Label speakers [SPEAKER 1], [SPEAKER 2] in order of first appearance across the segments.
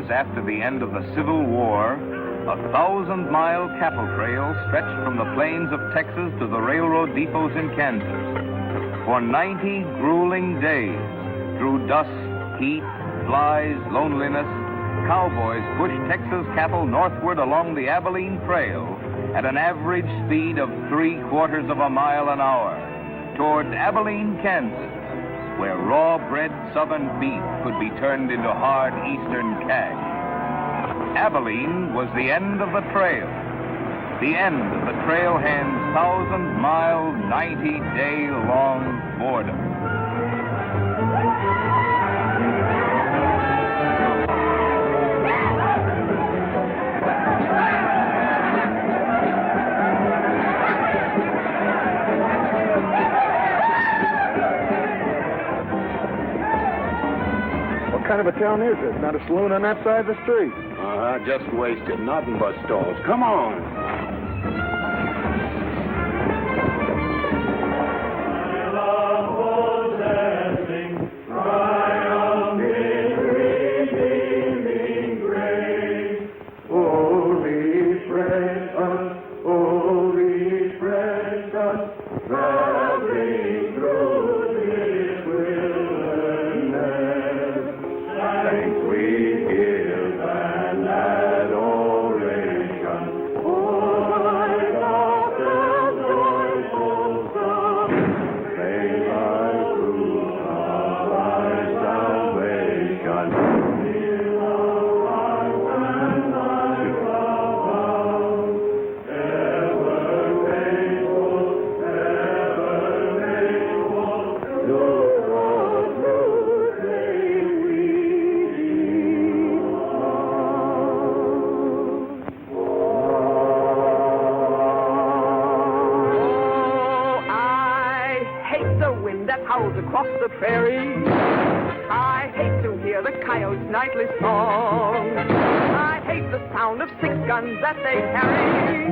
[SPEAKER 1] years after the end of the Civil War, a 1,000-mile cattle trail stretched from the plains of Texas to the railroad depots in Kansas. For 90 grueling days, through dust, heat, flies, loneliness, cowboys pushed Texas cattle northward along the Abilene Trail at an average speed of 3/4 of a mile an hour toward Abilene, Kansas, where raw-bred southern beef could be turned into hard eastern cash. Abilene was the end of the trail, the end of the trailhand's 1,000-mile, 90-day-long boredom.
[SPEAKER 2] What kind of a town is it? Not a saloon on that side of the street.
[SPEAKER 3] Just wasted. Nothing but stalls. Come on.
[SPEAKER 4] Across the prairie, I hate to hear the coyote's nightly song. I hate the sound of 6 guns that they carry.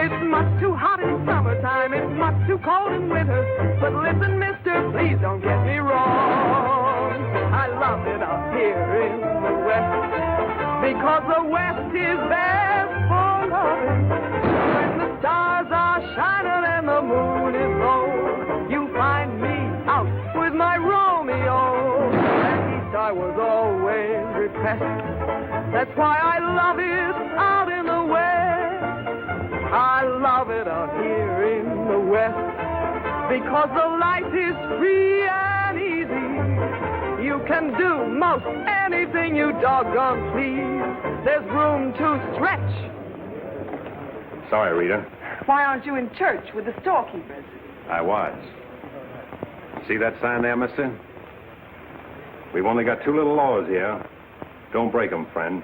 [SPEAKER 4] It's much too hot in summertime, it's much too cold in winter. But listen, mister, please don't get me wrong. I love it up here in the West, because the West is best for loving. When the stars are shining and the moon is low, you find me out with my Romeo. Back east I was always repressed. That's why I love it out in the West. I love it out here in the West, because the life is free and easy. You can do most anything you doggone please. There's room to stretch.
[SPEAKER 3] Sorry, Rita.
[SPEAKER 5] Why aren't you in church with the storekeepers?
[SPEAKER 3] I was. See that sign there, mister? We've only got 2 little laws here. Don't break them, friend.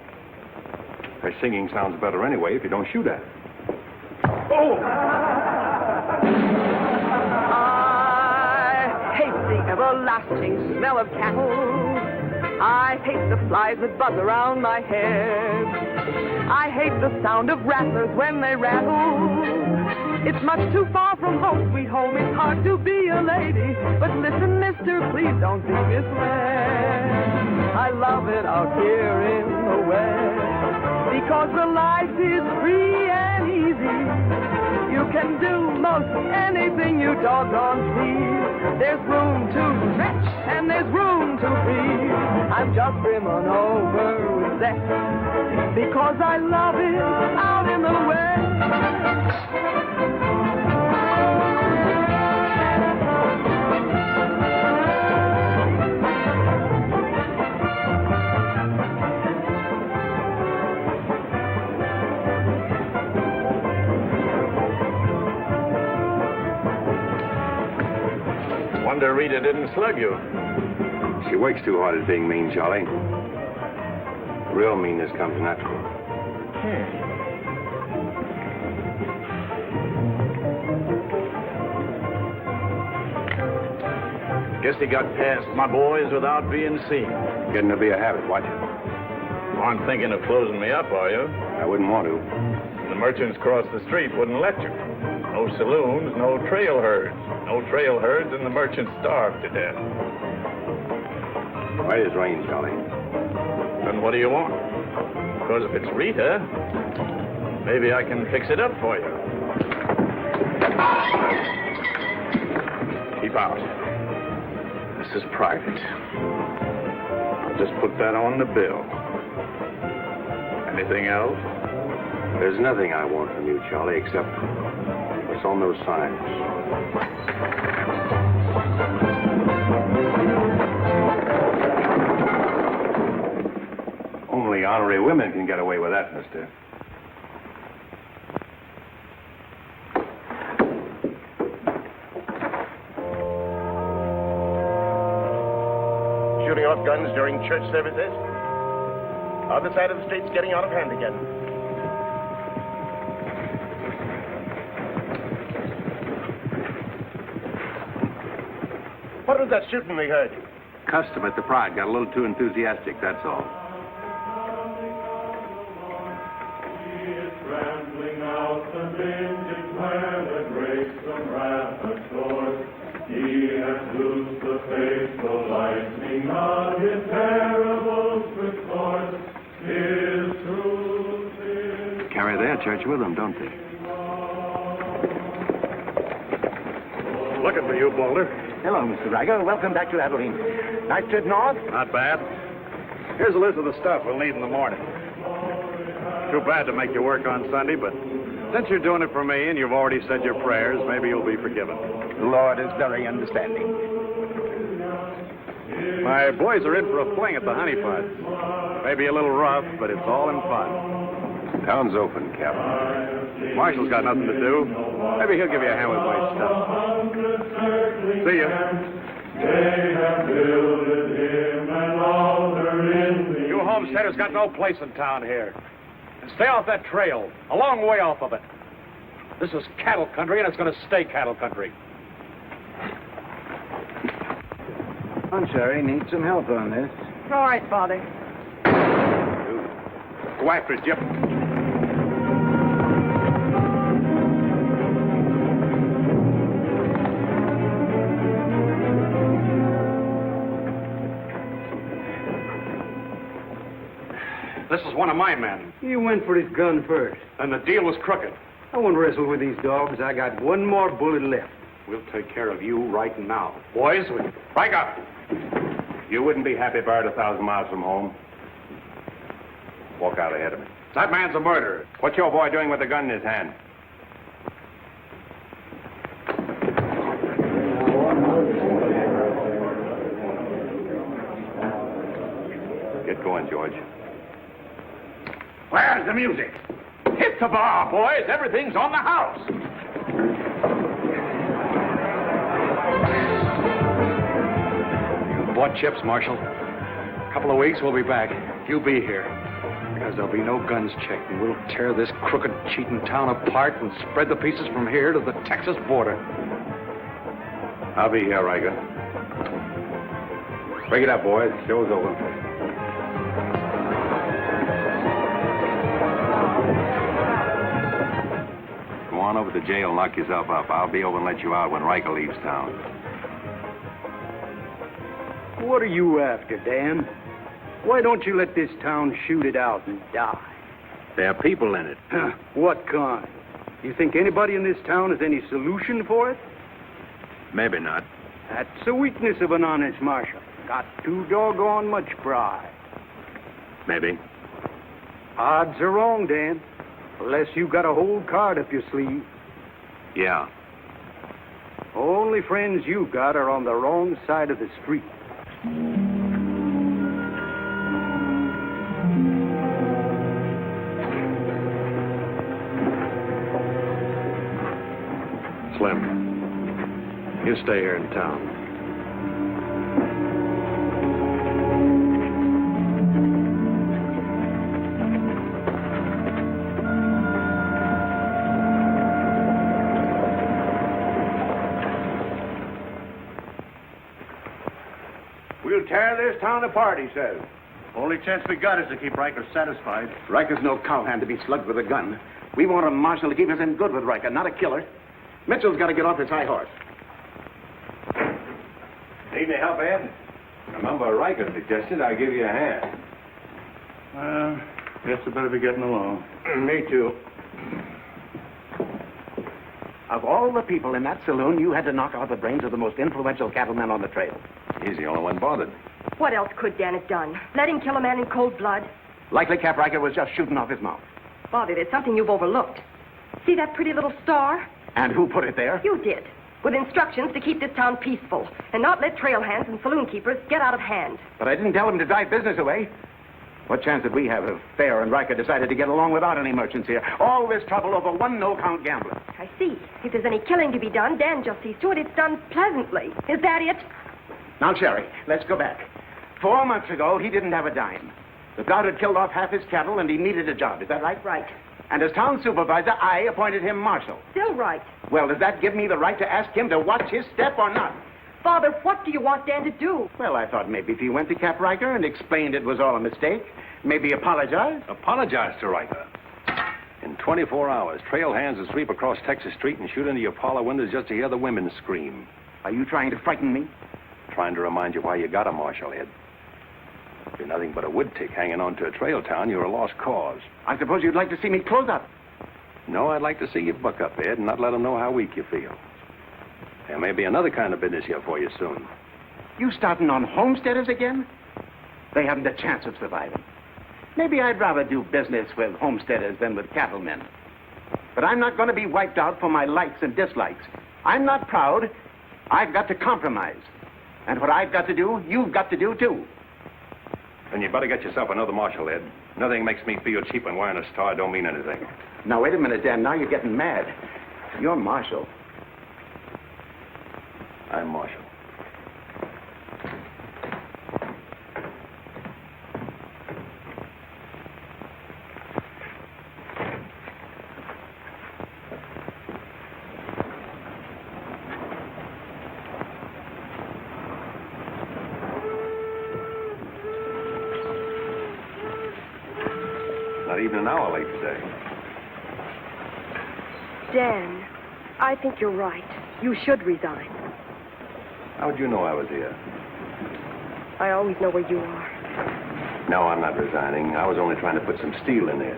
[SPEAKER 3] Her singing sounds better anyway if you don't shoot at it. Oh!
[SPEAKER 4] I hate the everlasting smell of cattle. I hate the flies that buzz around my head. I hate the sound of rattlers when they rattle. It's much too far from home, sweet home. It's hard to be a lady. But listen, mister, please don't be misled. I love it out here in the West, because the life is free and easy. You can do most anything you doggone please. There's room to stretch and there's room to breathe. I'm just brimming over with zest, because I love it out in the West.
[SPEAKER 3] Wonder Rita didn't slug you. She works too hard at being mean, Charlie. Real meanness comes natural.
[SPEAKER 6] Guess he got past my boys without being seen.
[SPEAKER 3] Getting to be a habit, watch it.
[SPEAKER 6] Aren't thinking of closing me up, are you?
[SPEAKER 3] I wouldn't want to.
[SPEAKER 6] The merchants across the street wouldn't let you. No saloons, no trail herds. No trail herds, and the merchants starved to death.
[SPEAKER 3] Right as rain, Charlie.
[SPEAKER 6] Then what do you want? Because if it's Rita, maybe I can fix it up for you. Keep out. This is private. I'll just put that on the bill. Anything else?
[SPEAKER 3] There's nothing I want from you, Charlie, except what's on those signs. Only honorary women can get away with that, mister.
[SPEAKER 2] Shooting off guns during church services? Other side of the street's getting out of hand again. What was that shooting we heard?
[SPEAKER 3] Custom at the Pride got a little too enthusiastic, that's all.
[SPEAKER 7] Rambling out the vintage where the grapes of wrath are stored. He has loosed the faithful lightning of his parables restored. His truth is...
[SPEAKER 3] Carry their church with them, don't they?
[SPEAKER 6] Looking for you, Boulder.
[SPEAKER 2] Hello, Mr. Riker. Welcome back to Abilene. Nice trip north?
[SPEAKER 6] Not bad. Here's a list of the stuff we'll need in the morning. Too bad to make you work on Sunday, but since you're doing it for me and you've already said your prayers, maybe you'll be forgiven.
[SPEAKER 2] The Lord is very understanding.
[SPEAKER 6] My boys are in for a fling at the Honey Pot. Maybe a little rough, but it's all in fun.
[SPEAKER 3] Town's open, Captain.
[SPEAKER 6] Marshall's got nothing to do. Maybe he'll give you a hand with my stuff. See ya.
[SPEAKER 7] They have builded him an altar in the...
[SPEAKER 6] You homesteaders got no place in town here. And stay off that trail, a long way off of it. This is cattle country, and it's going to stay cattle country.
[SPEAKER 2] Sherry needs some help on this.
[SPEAKER 5] All right, Father.
[SPEAKER 6] Go after it, Jip. This is one of my men.
[SPEAKER 8] He went for his gun first.
[SPEAKER 6] And the deal was crooked.
[SPEAKER 8] I won't wrestle with these dogs. I got one more bullet left.
[SPEAKER 6] We'll take care of you right now. Boys, break up.
[SPEAKER 3] You wouldn't be happy buried 1,000 miles from home. Walk out ahead of me.
[SPEAKER 6] That man's a murderer.
[SPEAKER 3] What's your boy doing with a gun in his hand? Get going, George.
[SPEAKER 6] Where's the music? Hit the bar, boys. Everything's on the house. You bought chips, Marshal. A couple of weeks, we'll be back. You be here. Because there'll be no guns checked, and we'll tear this crooked, cheating town apart and spread the pieces from here to the Texas border.
[SPEAKER 3] I'll be here, Riker. Break it up, boys. Show's over. Go on over to the jail and lock yourself up. I'll be over and let you out when Riker leaves town.
[SPEAKER 8] What are you after, Dan? Why don't you let this town shoot it out and die?
[SPEAKER 3] There are people in it.
[SPEAKER 8] What kind? You think anybody in this town has any solution for it?
[SPEAKER 3] Maybe not.
[SPEAKER 8] That's the weakness of an honest marshal. Got too doggone much pride.
[SPEAKER 3] Maybe.
[SPEAKER 8] Odds are wrong, Dan. Unless you got a whole card up your sleeve.
[SPEAKER 3] Yeah.
[SPEAKER 8] Only friends you got are on the wrong side of the street.
[SPEAKER 6] Slim, you stay here in town.
[SPEAKER 2] We'll tear this town apart, he says. Only chance we got is to keep Riker satisfied.
[SPEAKER 9] Riker's no cowhand to be slugged with a gun. We want a marshal to keep us in good with Riker, not a killer. Mitchell's got to get off his high horse.
[SPEAKER 3] Need any help, Ed? Remember, Riker suggested I give you a hand.
[SPEAKER 2] Guess I better be getting along.
[SPEAKER 9] Me too. Of all the people in that saloon, you had to knock out the brains of the most influential cattleman on the trail.
[SPEAKER 3] He's the only one bothered.
[SPEAKER 5] What else could Dan have done? Let him kill a man in cold blood?
[SPEAKER 9] Likely Cap Riker was just shooting off his mouth.
[SPEAKER 5] Bobby, there's something you've overlooked. See that pretty little star?
[SPEAKER 9] And who put it there?
[SPEAKER 5] You did. With instructions to keep this town peaceful and not let trail hands and saloon keepers get out of hand.
[SPEAKER 9] But I didn't tell him to drive business away. What chance did we have if Fair and Riker decided to get along without any merchants here? All this trouble over one no-count gambler.
[SPEAKER 5] I see. If there's any killing to be done, Dan just sees to it it's done pleasantly. Is that it?
[SPEAKER 9] Now, Sherry, let's go back. 4 months ago, he didn't have a dime. The drought had killed off half his cattle, and he needed a job. Is that right?
[SPEAKER 5] Right.
[SPEAKER 9] And as town supervisor, I appointed him marshal.
[SPEAKER 5] Still right.
[SPEAKER 9] Well, does that give me the right to ask him to watch his step or not?
[SPEAKER 5] Father, what do you want Dan to do?
[SPEAKER 9] Well, I thought maybe if he went to Cap Riker and explained it was all a mistake, maybe apologize.
[SPEAKER 3] Apologize to Riker. In 24 hours, trail hands will sweep across Texas Street and shoot into your parlor windows just to hear the women scream.
[SPEAKER 9] Are you trying to frighten me?
[SPEAKER 3] Trying to remind you why you got a marshal, Ed. If you're nothing but a wood tick hanging on to a trail town, you're a lost cause.
[SPEAKER 9] I suppose you'd like to see me close up.
[SPEAKER 3] No, I'd like to see you buck up, Ed, and not let them know how weak you feel. There may be another kind of business here for you soon.
[SPEAKER 9] You starting on homesteaders again? They haven't a chance of surviving. Maybe I'd rather do business with homesteaders than with cattlemen. But I'm not going to be wiped out for my likes and dislikes. I'm not proud. I've got to compromise. And what I've got to do, you've got to do, too.
[SPEAKER 3] Then you better get yourself another marshal, Ed. Nothing makes me feel cheap when wearing a star don't mean anything.
[SPEAKER 9] Now, wait a minute, Dan. Now you're getting mad. You're marshal.
[SPEAKER 3] I'm marshal. Not even an hour late today.
[SPEAKER 5] Dan, I think you're right. You should resign.
[SPEAKER 3] How'd you know I was here?
[SPEAKER 5] I always know where you are.
[SPEAKER 3] No, I'm not resigning. I was only trying to put some steel in there.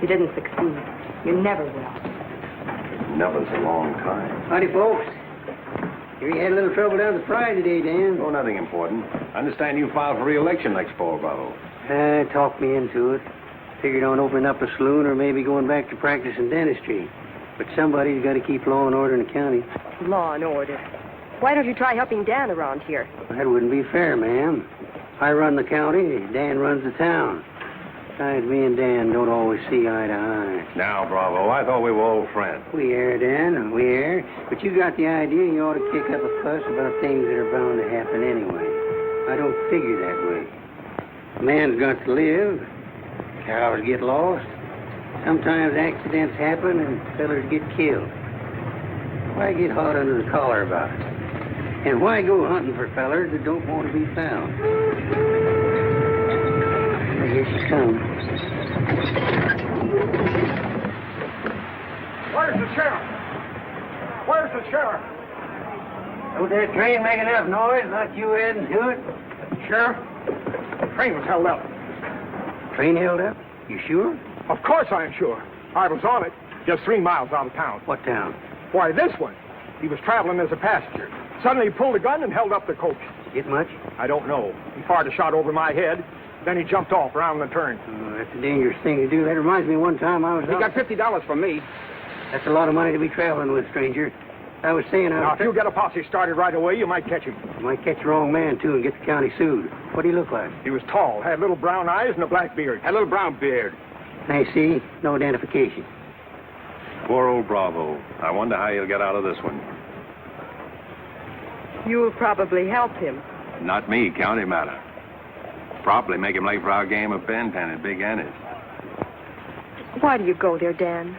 [SPEAKER 5] You didn't succeed. You never will.
[SPEAKER 3] Never's a long time.
[SPEAKER 10] Howdy, folks. Here you had a little trouble down at the fry today, Dan.
[SPEAKER 3] Oh, nothing important. I understand you filed for re-election next fall, Bravo.
[SPEAKER 10] Talked me into it. Figured on opening up a saloon or maybe going back to practicing dentistry. But somebody's got to keep law and order in the county.
[SPEAKER 5] Law and order. Why don't you try helping Dan around here?
[SPEAKER 10] That wouldn't be fair, ma'am. I run the county, Dan runs the town. Besides, me and Dan don't always see eye to eye.
[SPEAKER 3] Now, Bravo, I thought we were old friends.
[SPEAKER 10] We are, Dan, we are. But you got the idea you ought to kick up a fuss about things that are bound to happen anyway. I don't figure that way. A man's got to live. Cows get lost. Sometimes accidents happen and fellers get killed. Why get hot under the collar about it? And why go hunting for fellers that don't want to be found? Here she comes.
[SPEAKER 2] Where's the sheriff? Where's the sheriff?
[SPEAKER 10] Don't that train make enough noise? Not you heading to it?
[SPEAKER 2] Sheriff? The train was held up.
[SPEAKER 10] Train held up? You sure?
[SPEAKER 2] Of course I am sure. I was on it, just 3 miles out of town.
[SPEAKER 10] What town?
[SPEAKER 2] Why, this one. He was traveling as a passenger. Suddenly he pulled a gun and held up the coach.
[SPEAKER 10] Get much?
[SPEAKER 2] I don't know. He fired a shot over my head. Then he jumped off around the turn.
[SPEAKER 10] Oh, that's a dangerous thing to do. That reminds me one time I was
[SPEAKER 2] He got $50 from me.
[SPEAKER 10] That's a lot of money to be traveling with, stranger. I was saying
[SPEAKER 2] Now, if you get a posse started right away, you might catch him.
[SPEAKER 10] You might catch the wrong man, too, and get the county sued. What do he look like?
[SPEAKER 2] He was tall, had little brown eyes and a black beard.
[SPEAKER 9] Had a little brown beard.
[SPEAKER 10] I see. No identification.
[SPEAKER 3] Poor old Bravo. I wonder how he'll get out of this one.
[SPEAKER 5] You'll probably help him.
[SPEAKER 3] Not me, county matter. Probably make him late for our game of Bantan at Big Annie's.
[SPEAKER 5] Why do you go there, Dan?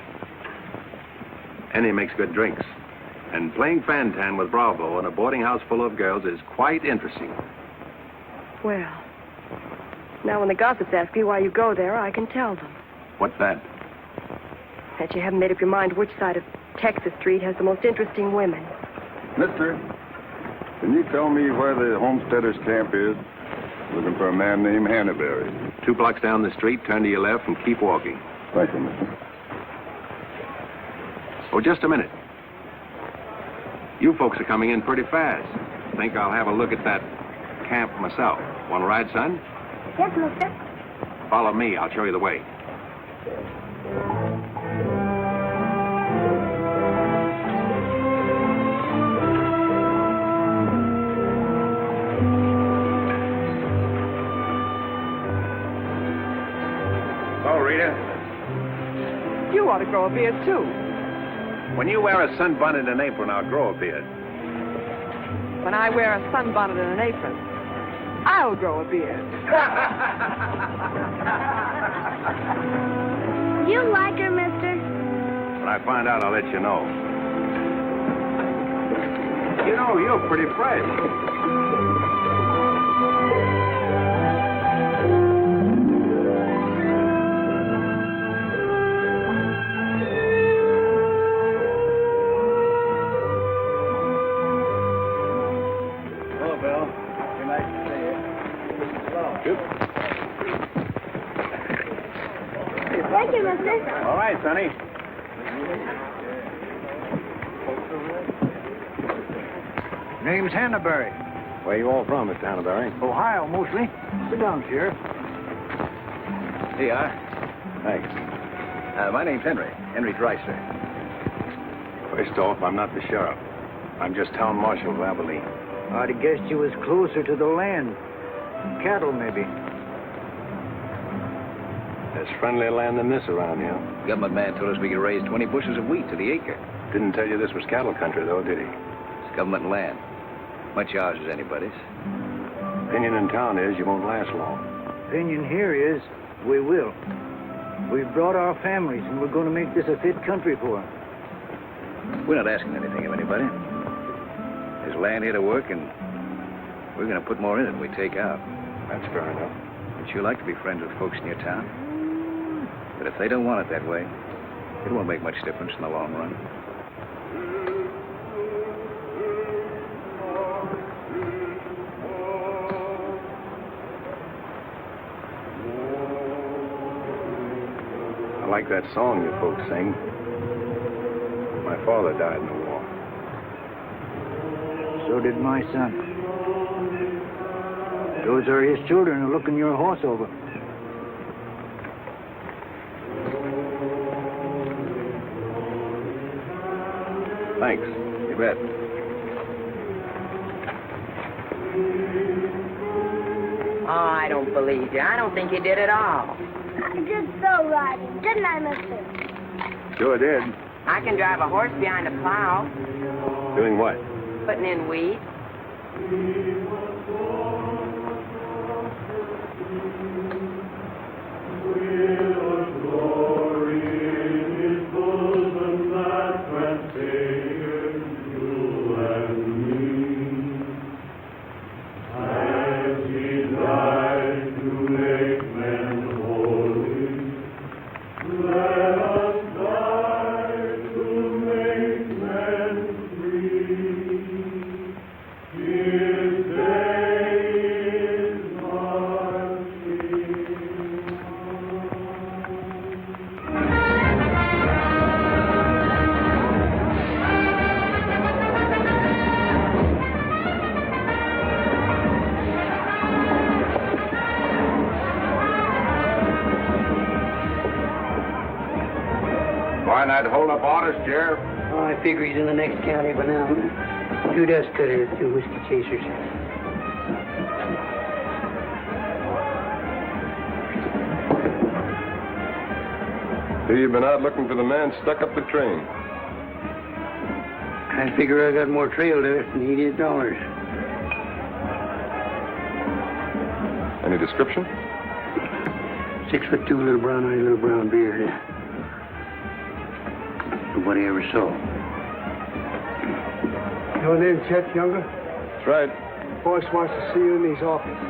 [SPEAKER 3] Annie makes good drinks. And playing Fantan with Bravo in a boarding house full of girls is quite interesting.
[SPEAKER 5] Well, now when the gossips ask me why you go there, I can tell them.
[SPEAKER 3] What's that?
[SPEAKER 5] That you haven't made up your mind which side of Texas Street has the most interesting women.
[SPEAKER 11] Mister, can you tell me where the homesteaders' camp is?
[SPEAKER 3] Looking for a man named Hannaberry. 2 blocks down the street, turn to your left and keep walking. Thank you, mister. Oh, just a minute. You folks are coming in pretty fast. Think I'll have a look at that camp myself. Want to ride, son?
[SPEAKER 11] Yes, mister.
[SPEAKER 3] Follow me. I'll show you the way. Oh, Rita.
[SPEAKER 4] You ought to grow a beard, too.
[SPEAKER 3] When you wear a sunbonnet and apron, I'll grow a beard.
[SPEAKER 4] When I wear a sunbonnet and an apron, I'll grow a beard.
[SPEAKER 11] You like her, mister?
[SPEAKER 3] When I find out, I'll let you know.
[SPEAKER 6] You know, you're pretty fresh.
[SPEAKER 11] Thank you, mister.
[SPEAKER 3] All right, Sonny.
[SPEAKER 8] Name's Hannaberry.
[SPEAKER 3] Where you all from, Mr. Hannaberry?
[SPEAKER 8] Ohio, mostly. Sit down, Sheriff.
[SPEAKER 6] Here you are.
[SPEAKER 3] Thanks.
[SPEAKER 6] My name's Henry Dreiser.
[SPEAKER 3] First off, I'm not the sheriff. I'm just town marshal of Abilene.
[SPEAKER 8] I'd have guessed you was closer to the land. Cattle, maybe.
[SPEAKER 3] There's friendlier land than this around here.
[SPEAKER 6] Government man told us we could raise 20 bushels of wheat to the acre.
[SPEAKER 3] Didn't tell you this was cattle country, though, did he?
[SPEAKER 6] It's government land. Much ours as anybody's.
[SPEAKER 3] Opinion in town is you won't last long.
[SPEAKER 8] Opinion here is we will. We've brought our families, and we're going to make this a fit country for them.
[SPEAKER 6] We're not asking anything of anybody. There's land here to work, and we're going to put more in it than we take out.
[SPEAKER 3] That's fair enough.
[SPEAKER 6] But you like to be friends with folks in your town. But if they don't want it that way, it won't make much difference in the long run.
[SPEAKER 3] I like that song you folks sing. My father died in the war.
[SPEAKER 8] So did my son. Those are his children who are looking your horse over.
[SPEAKER 3] Thanks.
[SPEAKER 6] You bet.
[SPEAKER 12] Oh, I don't believe you. I don't think you did at all.
[SPEAKER 11] I did so right, didn't I, mister?
[SPEAKER 3] Sure did.
[SPEAKER 12] I can drive a horse behind a plow,
[SPEAKER 3] Doing what?
[SPEAKER 12] putting in weeds.
[SPEAKER 3] Why not hold up orders, Sheriff?
[SPEAKER 10] Oh, I figure he's in the next county by now. 2 dust cutters, 2 whiskey chasers.
[SPEAKER 3] So you've been out looking for the man stuck up the train.
[SPEAKER 10] I figure I got more trail left than he did dollars.
[SPEAKER 3] Any description?
[SPEAKER 10] 6'2", little brown eyes, little brown beard. Nobody ever saw.
[SPEAKER 13] Your name, Chet Younger?
[SPEAKER 3] That's right.
[SPEAKER 13] Boss wants to see you in his office.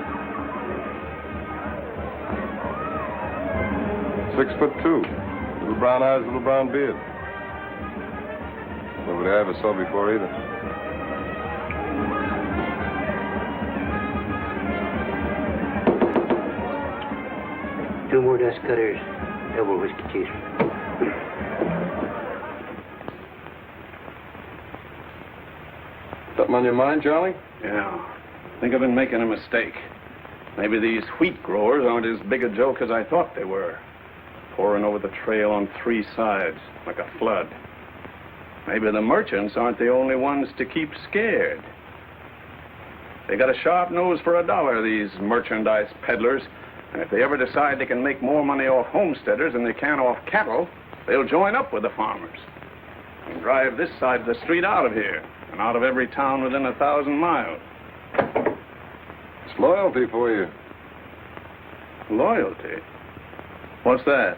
[SPEAKER 3] 6'2". Little brown eyes, little brown beard. Nobody I ever saw before either.
[SPEAKER 10] 2 more dust cutters, double whiskey chaser.
[SPEAKER 3] Something on your mind, Charlie?
[SPEAKER 6] Yeah. I think I've been making a mistake. Maybe these wheat growers aren't as big a joke as I thought they were. Pouring over the trail on 3 sides, like a flood. Maybe the merchants aren't the only ones to keep scared. They got a sharp nose for a dollar, these merchandise peddlers. And if they ever decide they can make more money off homesteaders than they can off cattle, they'll join up with the farmers and drive this side of the street out of here and out of every town within 1,000 miles.
[SPEAKER 3] It's loyalty for you.
[SPEAKER 6] Loyalty? What's that?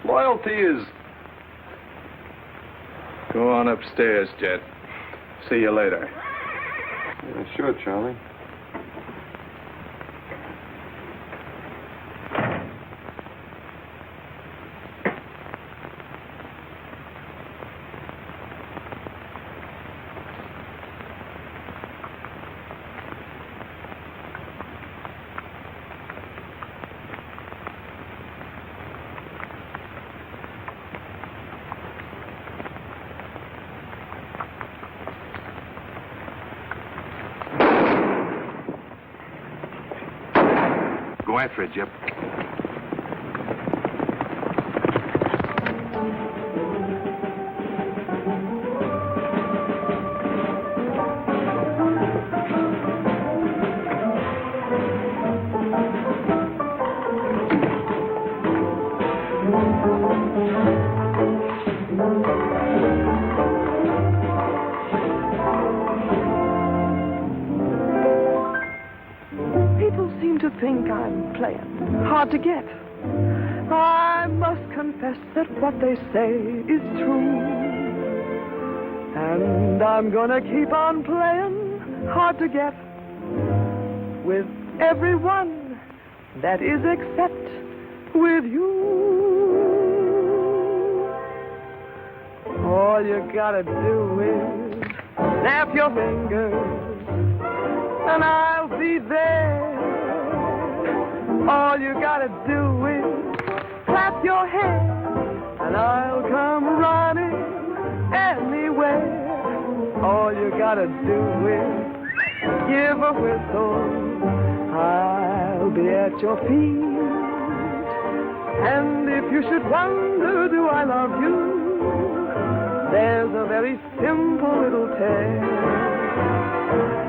[SPEAKER 3] Loyalty is...
[SPEAKER 6] Go on upstairs, Jet. See you later.
[SPEAKER 3] Yeah, sure, Charlie. Go after it, Jip.
[SPEAKER 4] Think I'm playing hard to get. I must confess that what they say is true. And I'm gonna keep on playing hard to get with everyone, that is except with you. All you gotta do is snap your fingers and I'll be there. All you gotta do is clap your hands and I'll come running anywhere. All you gotta do is give a whistle. I'll be at your feet. And if you should wonder, do I love you? There's a very simple little tale.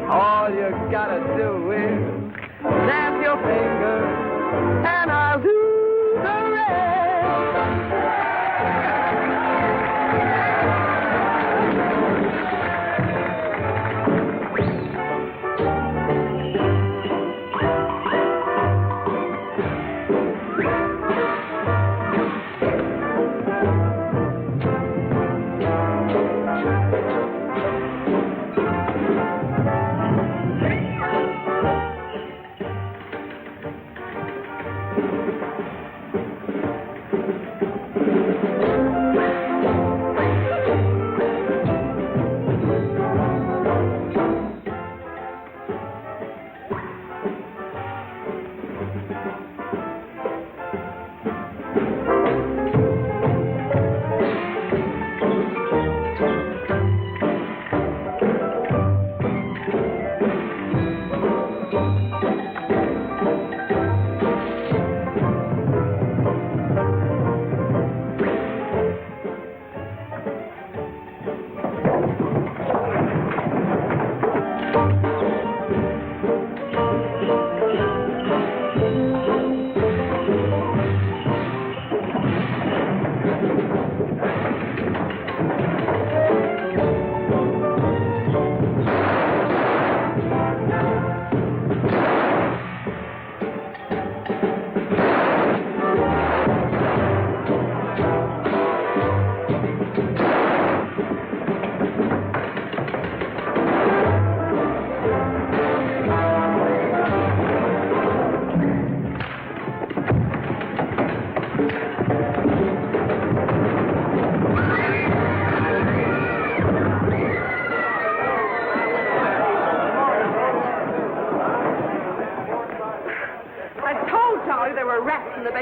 [SPEAKER 4] All you gotta do is snap your fingers and I'll do the rest.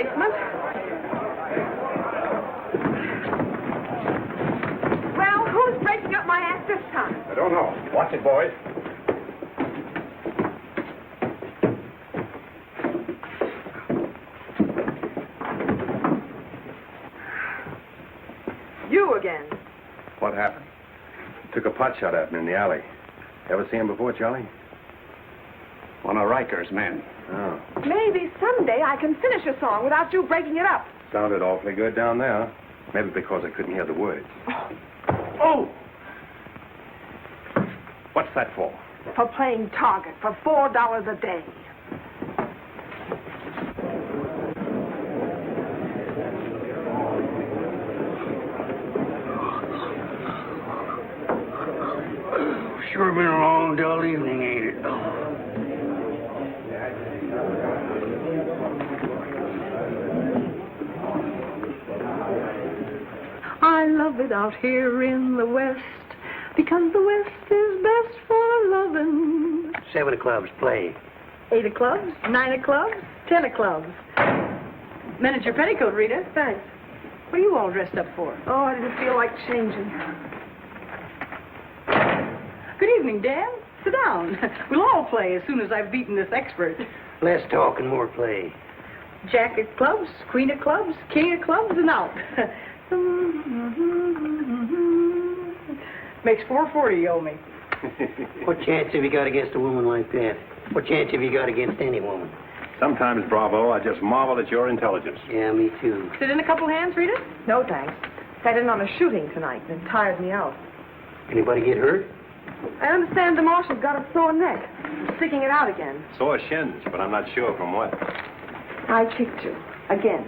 [SPEAKER 4] basement. Well, who's breaking up my act this time?
[SPEAKER 3] I don't know. Watch it, boys.
[SPEAKER 4] You again.
[SPEAKER 3] What happened? Took a pot shot at me in the alley. Ever see him before, Charlie?
[SPEAKER 6] One of Riker's men.
[SPEAKER 3] Oh.
[SPEAKER 4] Maybe someday I can finish a song without you breaking it up.
[SPEAKER 3] Sounded awfully good down there. Maybe because I couldn't hear the words.
[SPEAKER 6] Oh!
[SPEAKER 3] What's that for?
[SPEAKER 4] For playing target for $4 a day.
[SPEAKER 10] Sure been a long, dull evening, ain't it?
[SPEAKER 14] I love it out here in the West, because the West is best for loving.
[SPEAKER 10] 7 of clubs, play.
[SPEAKER 14] 8 of clubs, 9 of clubs, 10 of clubs. Mended your petticoat, Rita.
[SPEAKER 4] Thanks.
[SPEAKER 14] What are you all dressed up for?
[SPEAKER 4] Oh, I didn't feel like changing.
[SPEAKER 14] Good evening, Dan. Sit down. We'll all play as soon as I've beaten this expert.
[SPEAKER 10] Less talk and more play.
[SPEAKER 14] Jack of clubs, queen of clubs, king of clubs, and out. Makes $4.40 you owe me.
[SPEAKER 10] What chance have you got against a woman like that? What chance have you got against any woman?
[SPEAKER 3] Sometimes, Bravo, I just marvel at your intelligence.
[SPEAKER 10] Yeah, me too.
[SPEAKER 14] Sit in a couple hands, Rita?
[SPEAKER 4] No, thanks. Sat in on a shooting tonight and it tired me out.
[SPEAKER 10] Anybody get hurt?
[SPEAKER 4] I understand the marshal's got a sore neck. Sticking it out again.
[SPEAKER 3] Sore shins, but I'm not sure from what.
[SPEAKER 4] I kicked you. Again.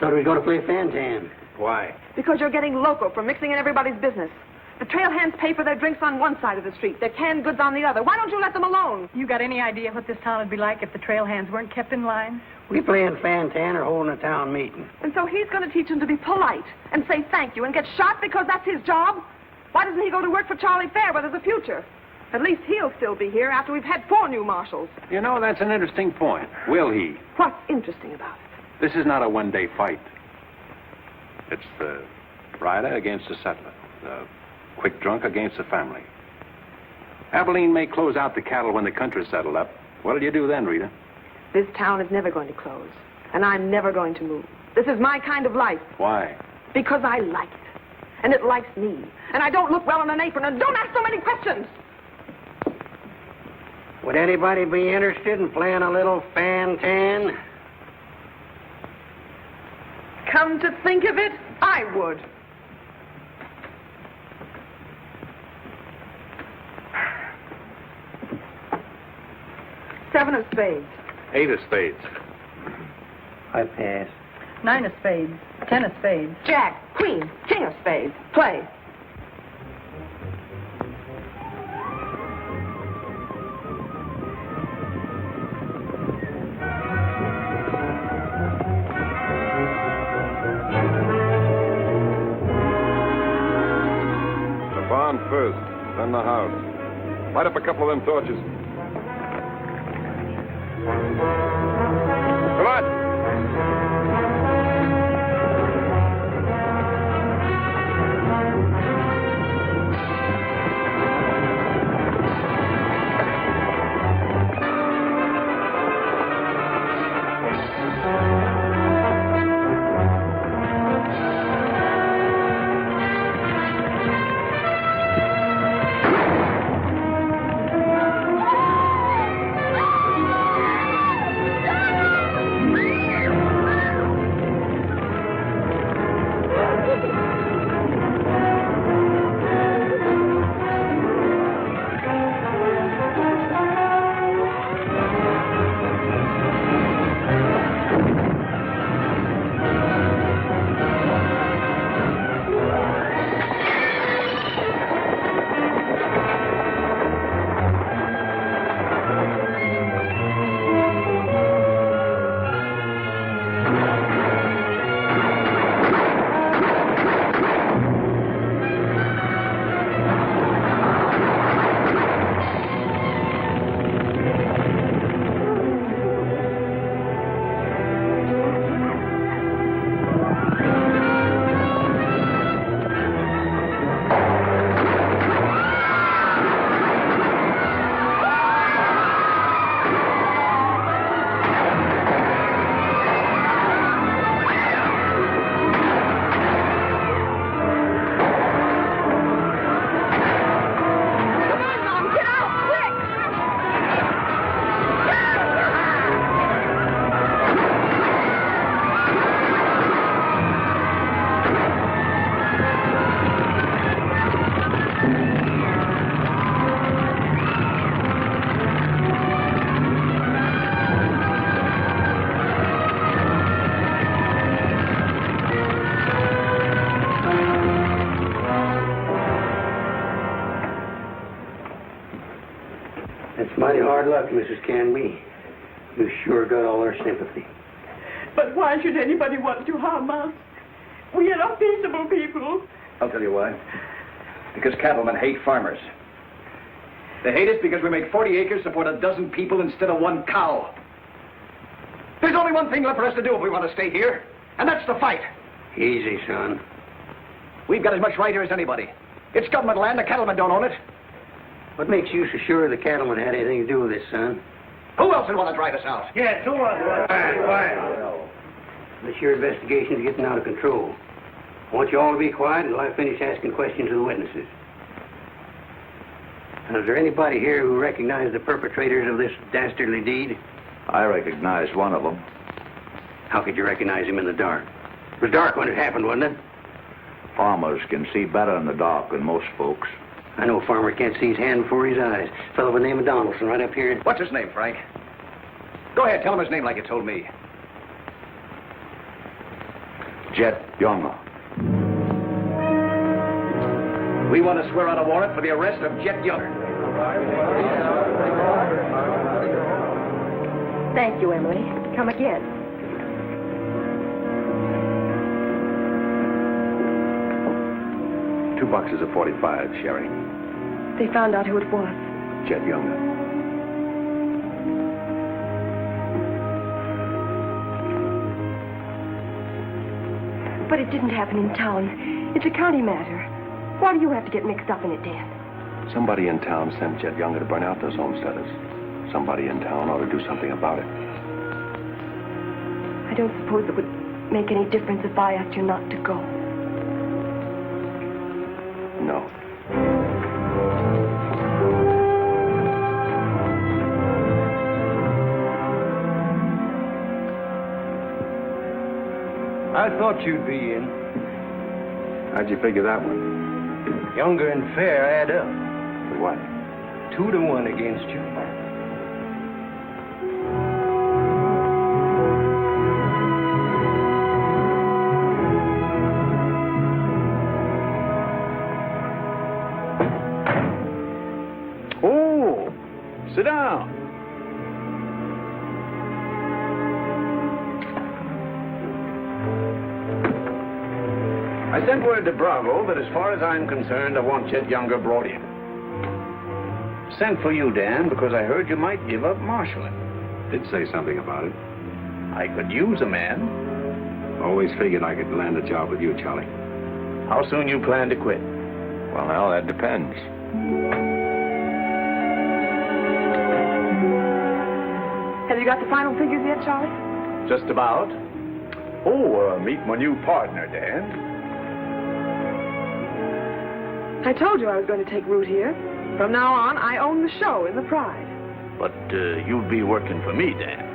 [SPEAKER 10] Thought we were going to play Fantan.
[SPEAKER 3] Why?
[SPEAKER 4] Because you're getting loco for mixing in everybody's business. The trail hands pay for their drinks on one side of the street, their canned goods on the other. Why don't you let them alone?
[SPEAKER 14] You got any idea what this town would be like if the trail hands weren't kept in line?
[SPEAKER 10] We playing Fantan or holding a town meeting.
[SPEAKER 4] And so he's going to teach them to be polite and say thank you and get shot because that's his job? Why doesn't he go to work for Charlie Fair where there's a future? At least he'll still be here after we've had 4 new marshals.
[SPEAKER 3] You know, that's an interesting point. Will he?
[SPEAKER 4] What's interesting about it?
[SPEAKER 3] This is not a one-day fight. It's the rider against the settler. The quick drunk against the family. Abilene may close out the cattle when the country's settled up. What'll you do then, Rita?
[SPEAKER 4] This town is never going to close. And I'm never going to move. This is my kind of life.
[SPEAKER 3] Why?
[SPEAKER 4] Because I like it. And it likes me. And I don't look well in an apron. And don't ask so many questions.
[SPEAKER 10] Would anybody be interested in playing a little Fantan?
[SPEAKER 4] Come to think of it, I would. Seven of spades.
[SPEAKER 3] 8 of spades.
[SPEAKER 10] I pass.
[SPEAKER 14] 9 of spades, 10 of spades.
[SPEAKER 4] Jack, queen, king of spades. Play.
[SPEAKER 3] The barn first, then the house. Light up a couple of them torches. Come on.
[SPEAKER 10] It's mighty hard luck, Mrs. Canby. You sure got all our sympathy.
[SPEAKER 14] But why should anybody want to harm us? We are peaceable people.
[SPEAKER 15] I'll tell you why. Because cattlemen hate farmers. They hate us because we make 40 acres support a dozen people instead of one cow. There's only one thing left for us to do if we want to stay here, and that's to fight.
[SPEAKER 10] Easy, son.
[SPEAKER 15] We've got as much right here as anybody. It's government land. The cattlemen don't own it.
[SPEAKER 10] What makes you so sure the cattlemen had anything to do with this, son?
[SPEAKER 15] Who else would want to drive us out?
[SPEAKER 10] Yes, who was? Quiet. This your investigation's getting out of control. I want you all to be quiet until I finish asking questions of the witnesses. Now, is there anybody here who recognized the perpetrators of this dastardly deed?
[SPEAKER 15] I recognized one of them.
[SPEAKER 10] How could you recognize him in the dark? It was dark when it happened, wasn't it?
[SPEAKER 15] Farmers can see better in the dark than most folks.
[SPEAKER 10] I know a farmer can't see his hand before his eyes. A fellow by the name of Donaldson right up here.
[SPEAKER 15] What's his name, Frank? Go ahead, tell him his name like you told me. Jet Younger. We want to swear out a warrant for the arrest of Jet Younger.
[SPEAKER 5] Thank you, Emily. Come again.
[SPEAKER 3] Two boxes of 45, Sherry.
[SPEAKER 5] They found out who it was.
[SPEAKER 3] Jet Younger.
[SPEAKER 5] But it didn't happen in town. It's a county matter. Why do you have to get mixed up in it, Dan?
[SPEAKER 3] Somebody in town sent Jet Younger to burn out those homesteaders. Somebody in town ought to do something about it.
[SPEAKER 5] I don't suppose it would make any difference if I asked you not to go.
[SPEAKER 3] No.
[SPEAKER 8] I thought you'd be in.
[SPEAKER 3] How'd you figure that one?
[SPEAKER 8] Younger and Fair add up.
[SPEAKER 3] What?
[SPEAKER 8] 2-1 against you.
[SPEAKER 6] Oh, sit down. I sent word to Bravo that as far as I'm concerned, I want Chet Younger brought in. Sent for you, Dan, because I heard you might give up marshaling.
[SPEAKER 3] Did say something about it.
[SPEAKER 6] I could use a man.
[SPEAKER 3] Always figured I could land a job with you, Charlie.
[SPEAKER 6] How soon you plan to quit?
[SPEAKER 3] Well, now, that depends.
[SPEAKER 5] Have you got the final figures yet, Charlie?
[SPEAKER 6] Just about. Oh, meet my new partner, Dan.
[SPEAKER 5] I told you I was going to take root here. From now on, I own the show in the Pride.
[SPEAKER 6] But you'll be working for me, Dan.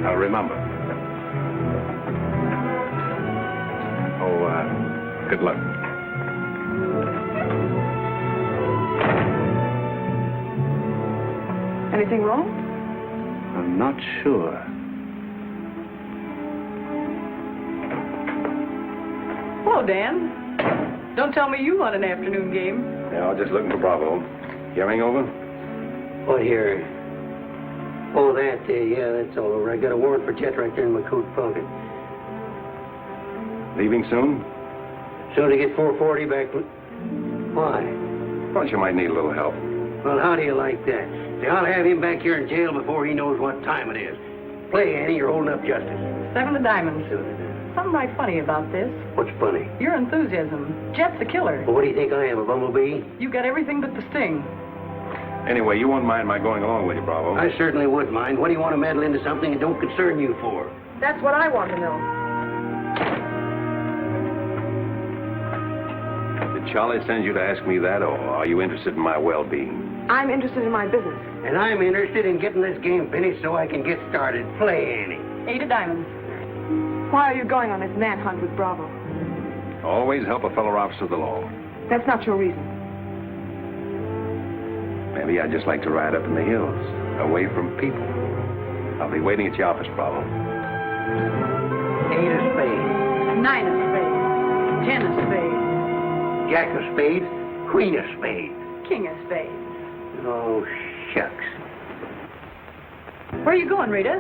[SPEAKER 3] Now, remember. Good luck.
[SPEAKER 5] Anything wrong?
[SPEAKER 6] I'm not sure.
[SPEAKER 14] Hello, Dan. Don't tell me you want an afternoon game.
[SPEAKER 3] Yeah, I was just looking for Bravo. Hearing over?
[SPEAKER 10] What here? Oh, that, yeah, that's all over. I got a warrant for Chet right there in my coat pocket.
[SPEAKER 3] Leaving soon?
[SPEAKER 10] Soon to get 440 back. Why?
[SPEAKER 3] Thought you might need a little help.
[SPEAKER 10] Well, how do you like that? See, I'll have him back here in jail before he knows what time it is. Play, Annie, you're holding up justice.
[SPEAKER 14] 7 of diamonds. Something right funny about this.
[SPEAKER 10] What's funny?
[SPEAKER 14] Your enthusiasm. Jet's the killer.
[SPEAKER 10] Well, what do you think I am, a bumblebee?
[SPEAKER 14] You got everything but the sting.
[SPEAKER 3] Anyway, you won't mind my going along with you, Bravo.
[SPEAKER 10] I certainly would mind. What do you want to meddle into something that don't concern you for?
[SPEAKER 5] That's what I want to know.
[SPEAKER 3] Did Charlie send you to ask me that, or are you interested in my well-being?
[SPEAKER 5] I'm interested in my business.
[SPEAKER 10] And I'm interested in getting this game finished so I can get started. Play, Annie.
[SPEAKER 14] 8 of diamonds.
[SPEAKER 5] Why are you going on this manhunt with Bravo?
[SPEAKER 3] Always help a fellow officer of the law.
[SPEAKER 5] That's not your reason.
[SPEAKER 3] Maybe I'd just like to ride up in the hills, away from people. I'll be waiting at your office, Bravo.
[SPEAKER 10] 8 of spades.
[SPEAKER 14] 9 of spades. 10 of spades.
[SPEAKER 10] Jack of spades. Queen of spades.
[SPEAKER 14] king of spades.
[SPEAKER 10] Oh, shucks.
[SPEAKER 14] Where are you going, Rita?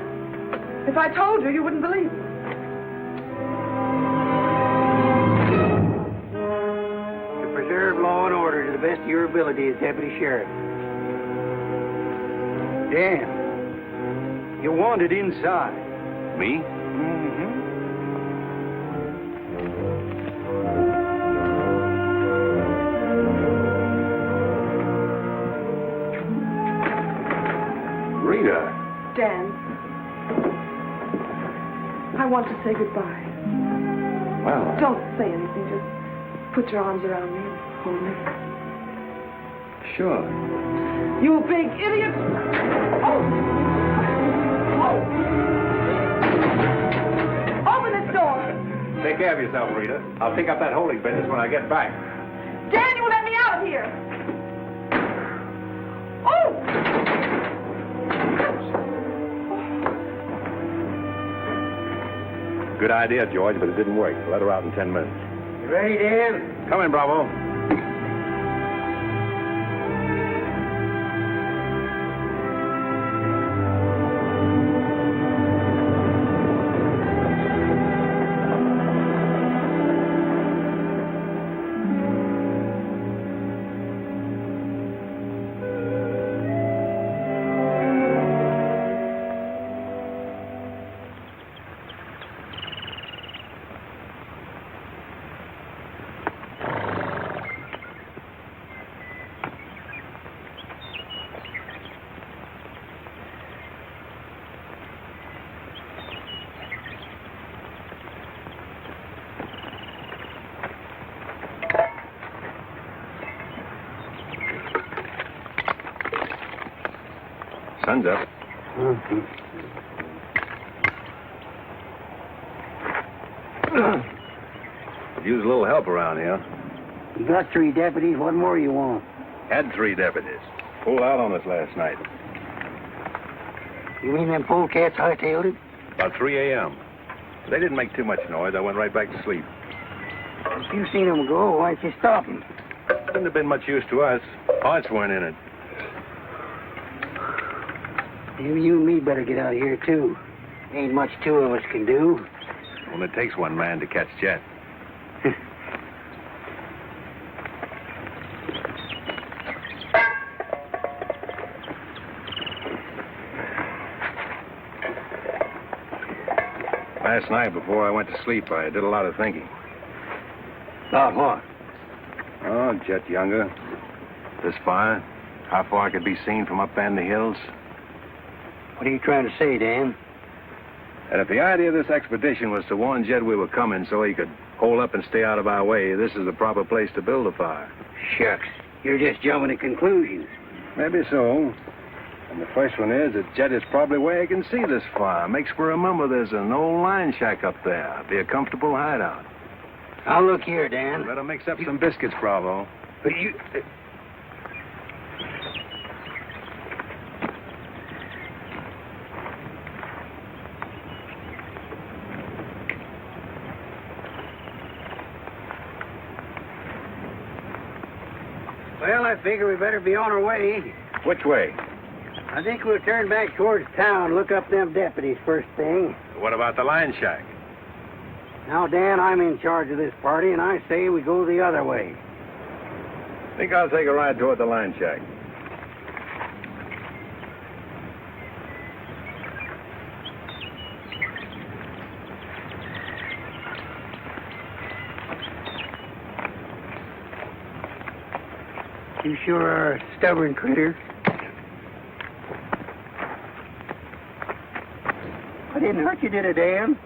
[SPEAKER 14] If I told you, you wouldn't believe me.
[SPEAKER 10] To preserve law and order to the best of your ability as deputy sheriff.
[SPEAKER 8] Dan, you're wanted inside.
[SPEAKER 3] Me? Rita.
[SPEAKER 14] Dan, I want to say goodbye.
[SPEAKER 3] Well.
[SPEAKER 14] Don't say anything. Just put your arms around me and hold me.
[SPEAKER 3] Sure.
[SPEAKER 14] You big idiot! Oh! Open this door!
[SPEAKER 3] Take care of yourself, Rita. I'll pick up that holding business when I get back.
[SPEAKER 14] Dan, you let me out of here! Oh!
[SPEAKER 3] Good idea, George, but it didn't work. Let her out in 10 minutes.
[SPEAKER 10] You ready, Dan?
[SPEAKER 3] Come in, Bravo. Sun's up. Could use a little help around here.
[SPEAKER 10] You got 3 deputies. What more you want?
[SPEAKER 3] Had 3 deputies. Pulled out on us last night.
[SPEAKER 10] You mean them polecats hightailed it?
[SPEAKER 3] About 3 a.m. They didn't make too much noise. I went right back to sleep.
[SPEAKER 10] If you seen them go, why'd you stop them?
[SPEAKER 3] Wouldn't have been much use to us. Parts weren't in it.
[SPEAKER 10] Maybe you and me better get out of here, too. Ain't much 2 of us can do.
[SPEAKER 3] Only takes 1 man to catch Jet. Last night, before I went to sleep, I did a lot of thinking.
[SPEAKER 10] About what?
[SPEAKER 3] Oh, Jet Younger. This fire. How far it could be seen from up in the hills.
[SPEAKER 10] What are you trying to say, Dan?
[SPEAKER 3] And if the idea of this expedition was to warn Jed we were coming so he could hole up and stay out of our way, this is the proper place to build a fire.
[SPEAKER 10] Shucks. You're just jumping to conclusions.
[SPEAKER 3] Maybe so. And the first one is that Jed is probably where he can see this fire. Makes for remember there's an old line shack up there. Be a comfortable hideout.
[SPEAKER 10] Now, look here, Dan.
[SPEAKER 3] Better mix up some biscuits, Bravo.
[SPEAKER 10] But you... Well, I figure we better be on our way.
[SPEAKER 3] Which way?
[SPEAKER 10] I think we'll turn back towards town, look up them deputies first thing.
[SPEAKER 3] What about the line shack?
[SPEAKER 10] Now, Dan, I'm in charge of this party, and I say we go the other way.
[SPEAKER 3] Think I'll take a ride toward the line shack.
[SPEAKER 10] You sure are a stubborn critter. I didn't hurt you, did I, Dan?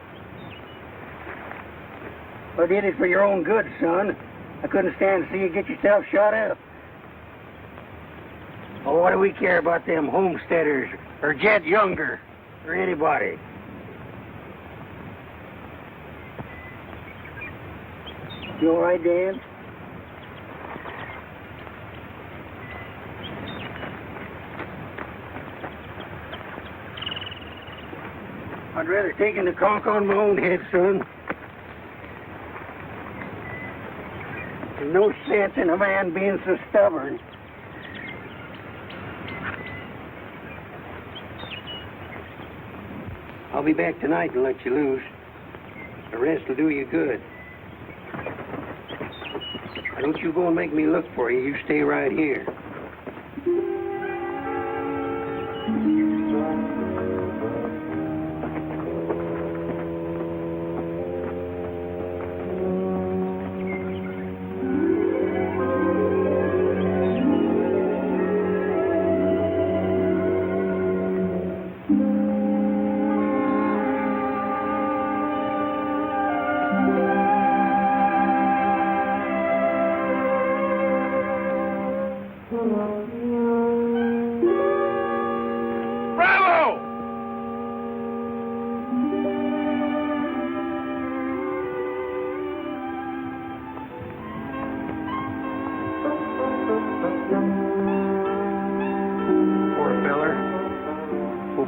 [SPEAKER 10] I did it for your own good, son. I couldn't stand to see you get yourself shot up. Oh, what do we care about them homesteaders or Jed Younger or anybody? You all right, Dan? I'd rather take the conk on my own head, son. There's no sense in a man being so stubborn. I'll be back tonight and let you loose. The rest will do you good. Don't you go and make me look for you. You stay right here.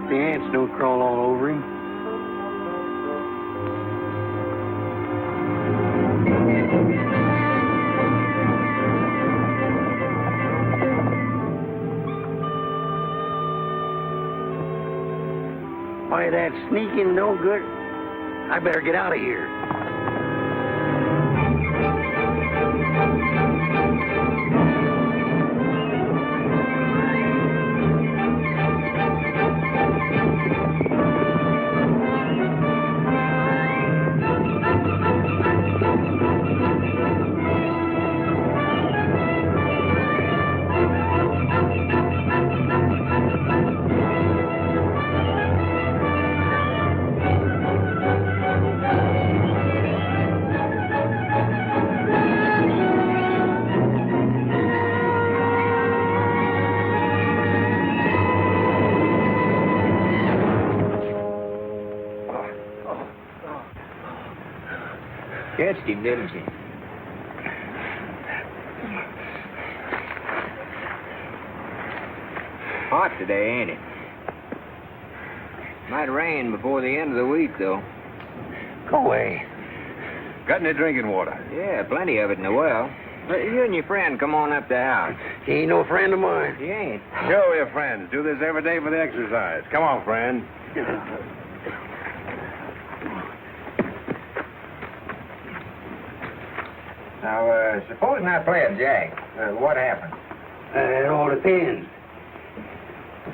[SPEAKER 10] The ants don't crawl all over him. Why, that sneaking no good. I better get out of here.
[SPEAKER 8] Catched him, didn't you? Hot today, ain't it? Might rain before the end of the week, though.
[SPEAKER 10] Go away.
[SPEAKER 3] Got any drinking water?
[SPEAKER 8] Yeah, plenty of it in the well. You and your friend come on up the house.
[SPEAKER 10] He ain't no friend of mine.
[SPEAKER 8] He ain't.
[SPEAKER 3] Sure, we're friends. Do this every day for the exercise. Come on, friend.
[SPEAKER 8] Now, supposing I play a jack, what happens?
[SPEAKER 10] It all depends.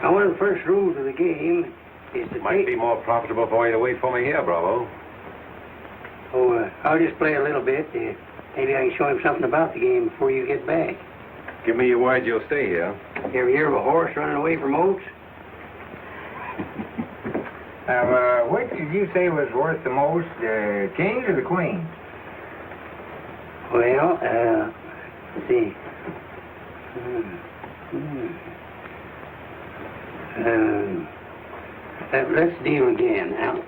[SPEAKER 10] Now, one of the first rules of the game is to
[SPEAKER 3] Might be more profitable for you to wait for me here, Bravo.
[SPEAKER 10] I'll just play a little bit. Maybe I can show him something about the game before you get back.
[SPEAKER 3] Give me your word you'll stay here.
[SPEAKER 10] You ever hear of a horse running away from oats?
[SPEAKER 8] Now, which did you say was worth the most, the kings or the queens?
[SPEAKER 10] Well, let's see. Let's deal again now.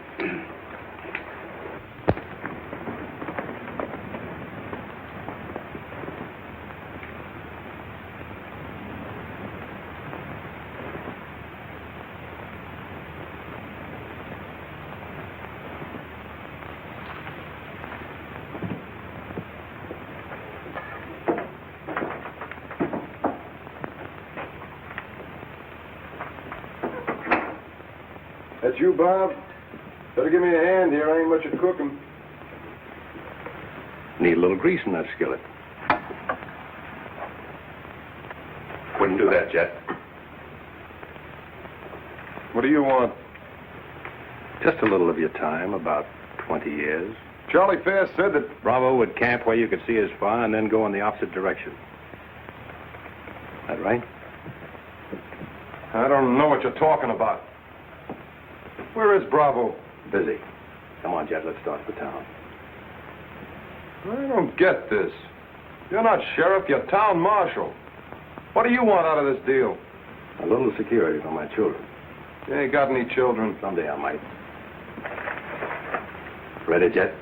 [SPEAKER 3] That's you, Bob. Better give me a hand here. Ain't much of cooking. Need a little grease in that skillet. Wouldn't do that, Jet. What do you want? Just a little of your time, about 20 years. Charlie Fair said that Bravo would camp where you could see as far and then go in the opposite direction. That right? I don't know what you're talking about. Where is Bravo? Busy. Come on, Jet, let's start the town. I don't get this. You're not sheriff, you're town marshal. What do you want out of this deal? A little security for my children. You ain't got any children. Someday I might. Ready, Jet?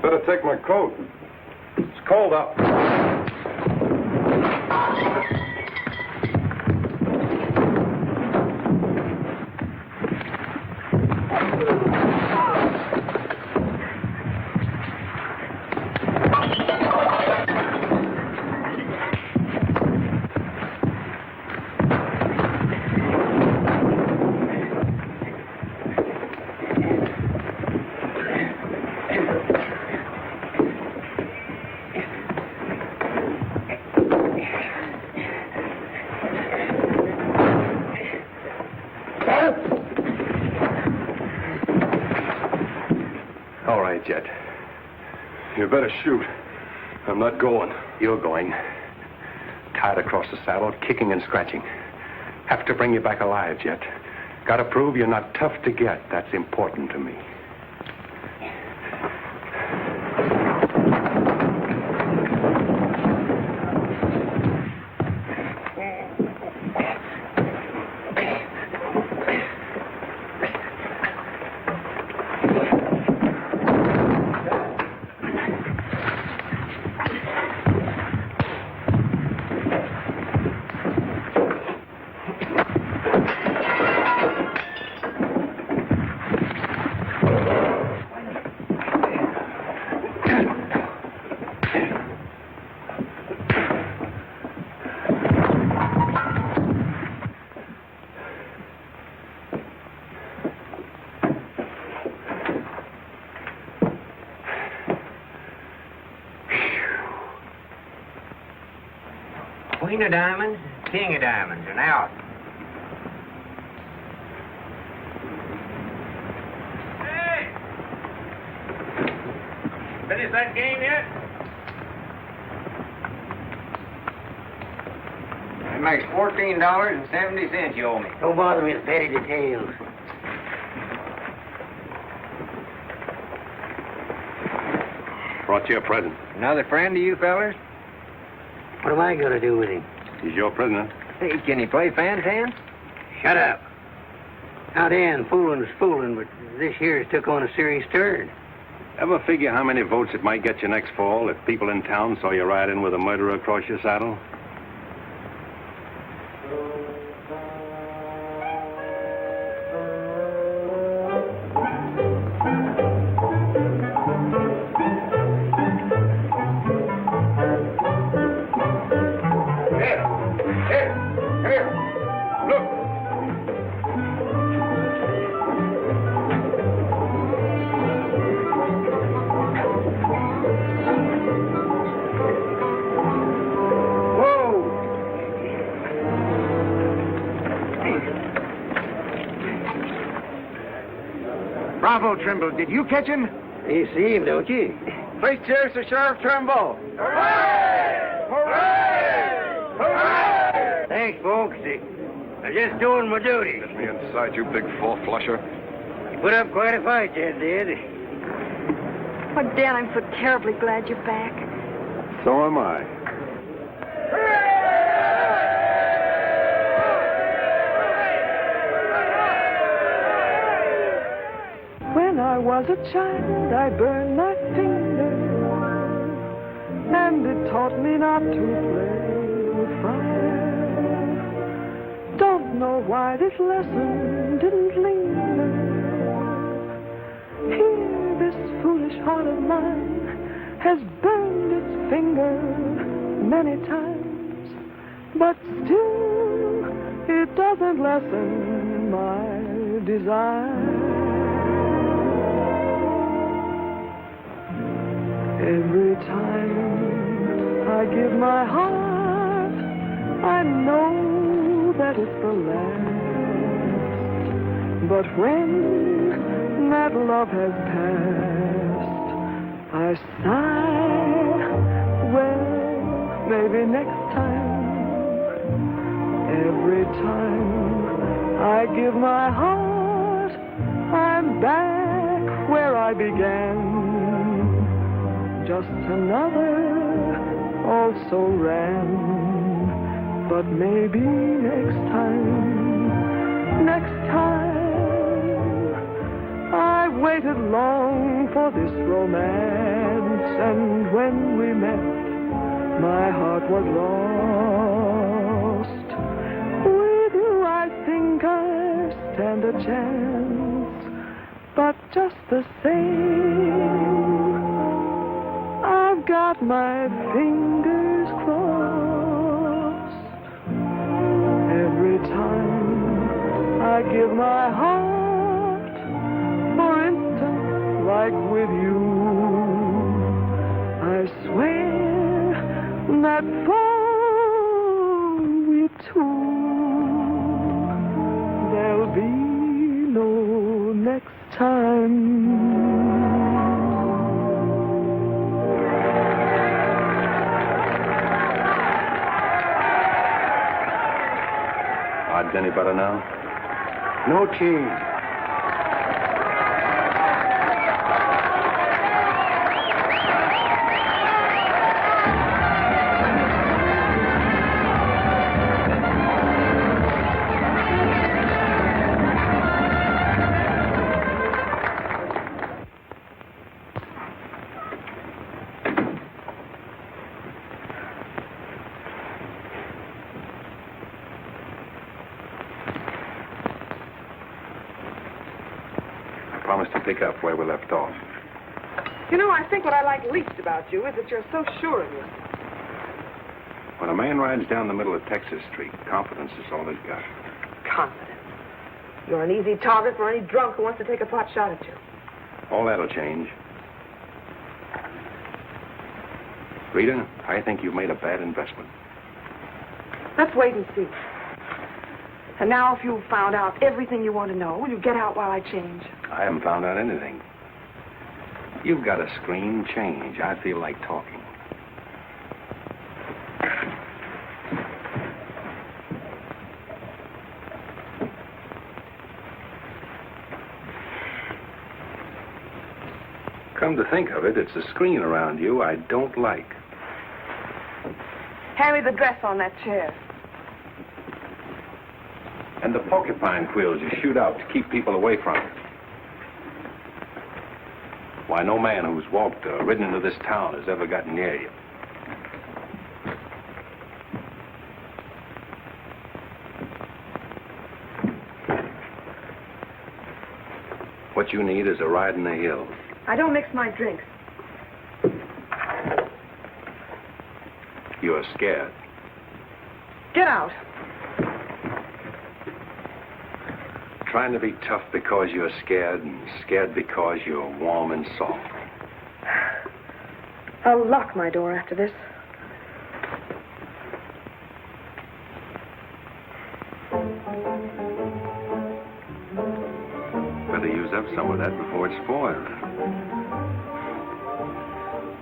[SPEAKER 3] Better take my coat. It's cold out. You better shoot. I'm not going. You're going. Tied across the saddle, kicking and scratching. Have to bring you back alive, Jet. Gotta prove you're not tough to get. That's important to me.
[SPEAKER 10] Queen of diamonds, king of diamonds, and out.
[SPEAKER 9] Hey! Finish that game yet?
[SPEAKER 10] That makes $14.70 you owe me.
[SPEAKER 8] Don't bother me with petty details.
[SPEAKER 3] Brought you a present.
[SPEAKER 10] Another friend of you fellers?
[SPEAKER 8] What am I going to do with him?
[SPEAKER 3] He's your prisoner.
[SPEAKER 10] Hey, can he play fan-tan?
[SPEAKER 8] Shut up. Now, Dan, fooling's fooling, but this here's took on a serious turn.
[SPEAKER 3] Ever figure how many votes it might get you next fall if people in town saw you ride in with a murderer across your saddle?
[SPEAKER 9] Bravo, Trimble. Did you catch him?
[SPEAKER 8] You see him, don't you?
[SPEAKER 9] Please cheers to Sheriff Trimble.
[SPEAKER 8] Hooray! Hooray! Hooray! Thanks, folks. I'm just doing my duty.
[SPEAKER 3] Get me inside, you big four-flusher.
[SPEAKER 8] You put up quite a fight, Ted did.
[SPEAKER 5] Oh, Dan, I'm so terribly glad you're back.
[SPEAKER 3] So am I.
[SPEAKER 14] When I was a child, I burned my finger, and it taught me not to play with fire. Don't know why this lesson didn't linger. Here, this foolish heart of mine has burned its finger many times, but still, it doesn't lessen my desire. Every time I give my heart, I know that it's the last. But when that love has passed, I sigh, well, maybe next time. Every time I give my heart, I'm back where I began. Just another also ran. But maybe next time, I waited long for this romance, and when we met, my heart was lost. With you, I think I stand a chance, but just the same, I've got my fingers crossed. Every time I give my heart, for instance, like with you, I swear that for we two, there'll be no next time.
[SPEAKER 3] any better now?
[SPEAKER 8] No change.
[SPEAKER 3] Promise to pick up where we left off.
[SPEAKER 4] You know, I think what I like least about you is that you're so sure of yourself.
[SPEAKER 3] When a man rides down the middle of Texas Street, confidence is all he's got.
[SPEAKER 4] Confidence. You're an easy target for any drunk who wants to take a pot shot at you.
[SPEAKER 3] All that'll change. Rita, I think you've made a bad investment.
[SPEAKER 4] Let's wait and see. And now, if you've found out everything you want to know, will you get out while I change?
[SPEAKER 3] I haven't found out anything. You've got a scream change. I feel like talking. Come to think of it, it's a screen around you I don't like.
[SPEAKER 4] Hand me the dress on that chair.
[SPEAKER 3] And the porcupine quills you shoot out to keep people away from it. Why, no man who's walked or ridden into this town has ever gotten near you. What you need is a ride in the hills.
[SPEAKER 4] I don't mix my drinks.
[SPEAKER 3] You're scared.
[SPEAKER 4] Get out.
[SPEAKER 3] Trying to be tough because you're scared, and scared because you're warm and soft.
[SPEAKER 4] I'll lock my door after this.
[SPEAKER 3] Better use up some of that before it's spoiled.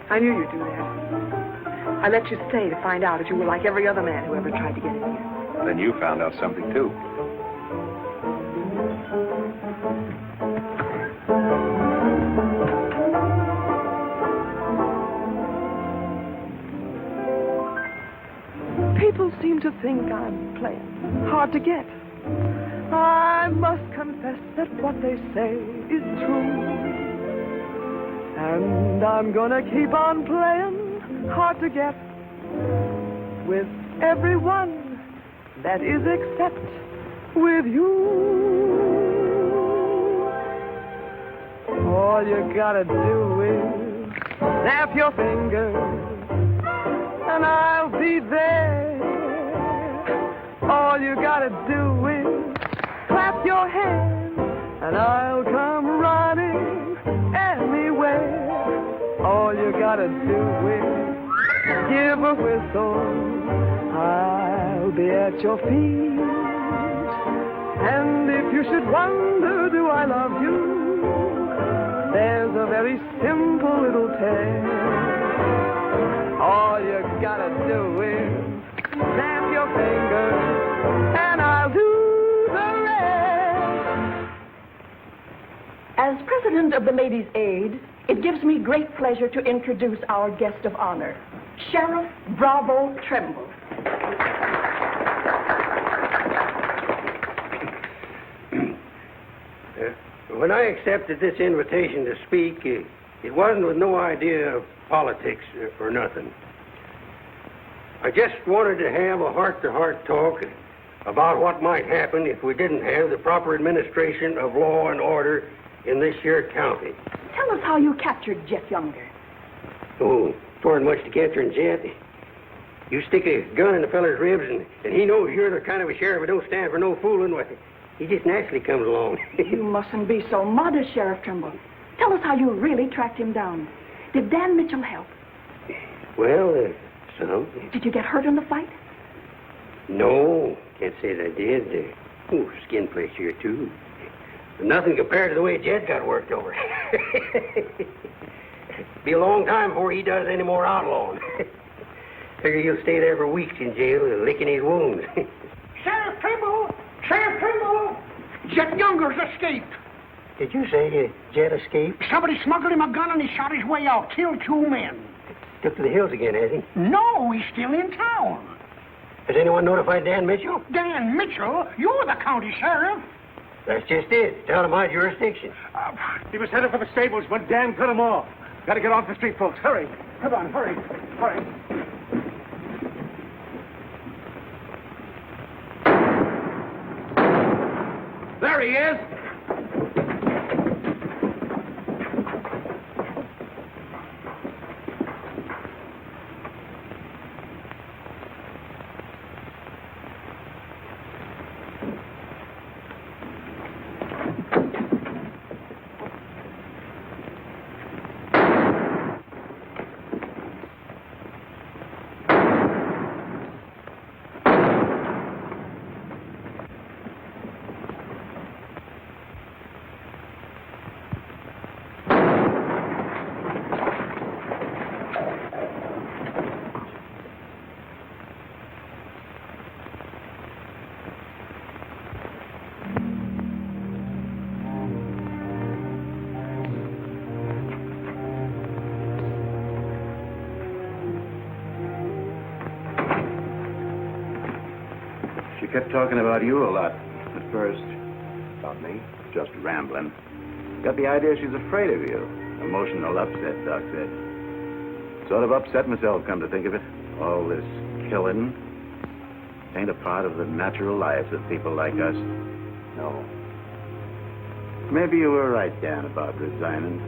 [SPEAKER 4] I knew you'd do that. I let you stay to find out if you were like every other man who ever tried to get in here.
[SPEAKER 3] Then you found out something, too.
[SPEAKER 14] People seem to think I'm playing hard to get. I must confess that what they say is true. And I'm gonna keep on playing hard to get with everyone, that is except with you. All you gotta do is snap your fingers and I'll be there. All you gotta do is clap your hands and I'll come running anywhere. All you gotta do is give a whistle. I'll be at your feet. And if you should wonder, do I love you? There's a very simple little tale. All you gotta do is snap your fingers, and I'll do the rest.
[SPEAKER 16] As president of the Ladies' Aid, it gives me great pleasure to introduce our guest of honor, Sheriff Bravo Tremble.
[SPEAKER 10] When I accepted this invitation to speak, it wasn't with no idea of politics or nothing. I just wanted to have a heart-to-heart talk about what might happen if we didn't have the proper administration of law and order in this here county.
[SPEAKER 16] Tell us how you captured Jeff Younger.
[SPEAKER 10] Oh, it wasn't much to capture in Jet. You stick a gun in the feller's ribs, and he knows you're the kind of a sheriff who don't stand for no fooling. He just naturally comes along.
[SPEAKER 16] You mustn't be so modest, Sheriff Trimble. Tell us how you really tracked him down. Did Dan Mitchell help?
[SPEAKER 10] Well, some.
[SPEAKER 16] Did you get hurt in the fight?
[SPEAKER 10] No, can't say that I did. Skin place here, too. But nothing compared to the way Jed got worked over. Be a long time before he does any more outlawing. Figure he'll stay there for weeks in jail, licking his wounds.
[SPEAKER 17] Sheriff Trimble! Sheriff Trimble, Jet Younger's escaped.
[SPEAKER 10] Did you say Jet escaped?
[SPEAKER 17] Somebody smuggled him a gun and he shot his way out, killed 2 men.
[SPEAKER 10] Took to the hills again, has he?
[SPEAKER 17] No, he's still in town.
[SPEAKER 10] Has anyone notified Dan Mitchell?
[SPEAKER 17] Dan Mitchell? You're the county sheriff.
[SPEAKER 10] That's just it. Tell him my jurisdiction.
[SPEAKER 2] He was headed for the stables, but Dan cut him off. Got to get off the street, folks. Hurry. Come on, hurry. Hurry.
[SPEAKER 15] There he is.
[SPEAKER 9] She kept talking about you a lot at first. About me? Just rambling. Got the idea she's afraid of you. Emotional upset, Doc said. Sort of upset myself, come to think of it. All this killing ain't a part of the natural lives of people like us. No. Maybe you were right, Dan, about resigning.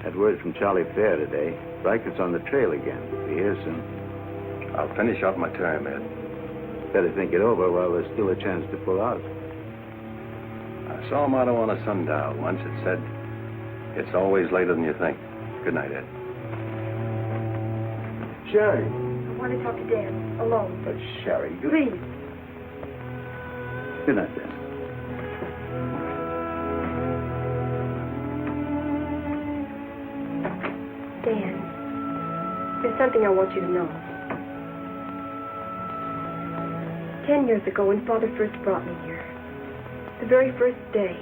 [SPEAKER 9] Had word from Charlie Fair today. Riker's on the trail again. Be here soon.
[SPEAKER 3] I'll finish out my term, Ed.
[SPEAKER 9] Better think it over while there's still a chance to pull out.
[SPEAKER 3] I saw a motto on a sundial once. It said, "It's always later than you think." Good night, Ed.
[SPEAKER 13] Sherry.
[SPEAKER 5] I want to talk to Dan, alone.
[SPEAKER 9] But, Sherry, you...
[SPEAKER 5] Please.
[SPEAKER 9] Good night, Dan.
[SPEAKER 5] Dan, there's something I want you to know. 10 years ago, when Father first brought me here, the very first day,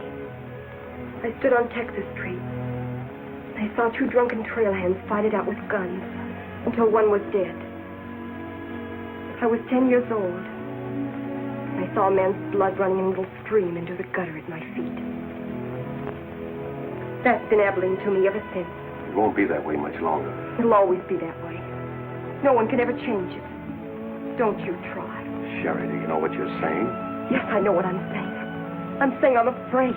[SPEAKER 5] I stood on Texas Street. I saw 2 drunken trail hands fight it out with guns until one was dead. I was 10 years old. I saw a man's blood running in a little stream into the gutter at my feet. That's been Abilene to me ever since.
[SPEAKER 3] It won't be that way much longer.
[SPEAKER 5] It'll always be that way. No one can ever change it. Don't you try.
[SPEAKER 3] Sherry, do you know what you're saying?
[SPEAKER 5] Yes, I know what I'm saying. I'm saying I'm afraid.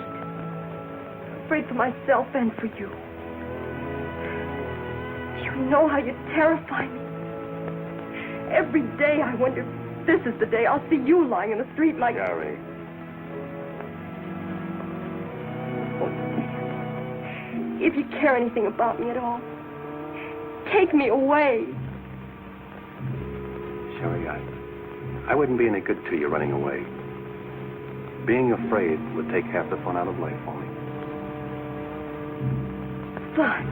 [SPEAKER 5] Afraid for myself and for you. You know how you terrify me. Every day I wonder if this is the day I'll see you lying in the street like...
[SPEAKER 3] Sherry.
[SPEAKER 5] If you care anything about me at all, take me away.
[SPEAKER 3] Sherry, I wouldn't be any good to you running away. Being afraid would take half the fun out of life for me.
[SPEAKER 5] Fun.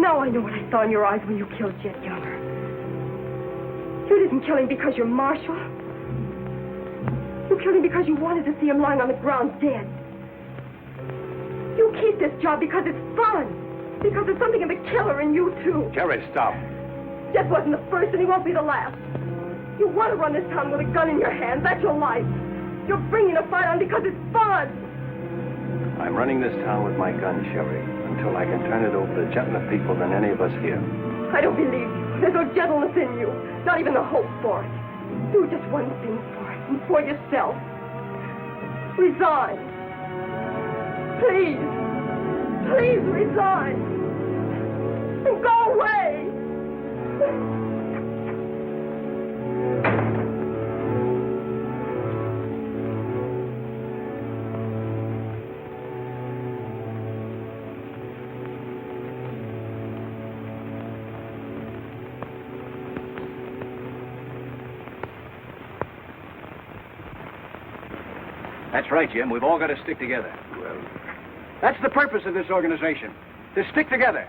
[SPEAKER 5] Now I know what I saw in your eyes when you killed Jet Younger. You didn't kill him because you're Marshal. You killed him because you wanted to see him lying on the ground dead. You keep this job because it's fun. Because there's something of the killer in you, too.
[SPEAKER 3] Sherry, stop.
[SPEAKER 5] Jet wasn't the first, and he won't be the last. You want to run this town with a gun in your hand. That's your life. You're bringing a fight on because it's fun.
[SPEAKER 3] I'm running this town with my gun, Sherry, until I can turn it over to gentler people than any of us here.
[SPEAKER 5] I don't believe you. There's no gentleness in you. Not even the hope for it. Do just one thing for it, and for yourself. Resign. Please. Please resign. And go away.
[SPEAKER 15] That's right, Jim. We've all got to stick together.
[SPEAKER 3] Well,
[SPEAKER 15] that's the purpose of this organization. To stick together.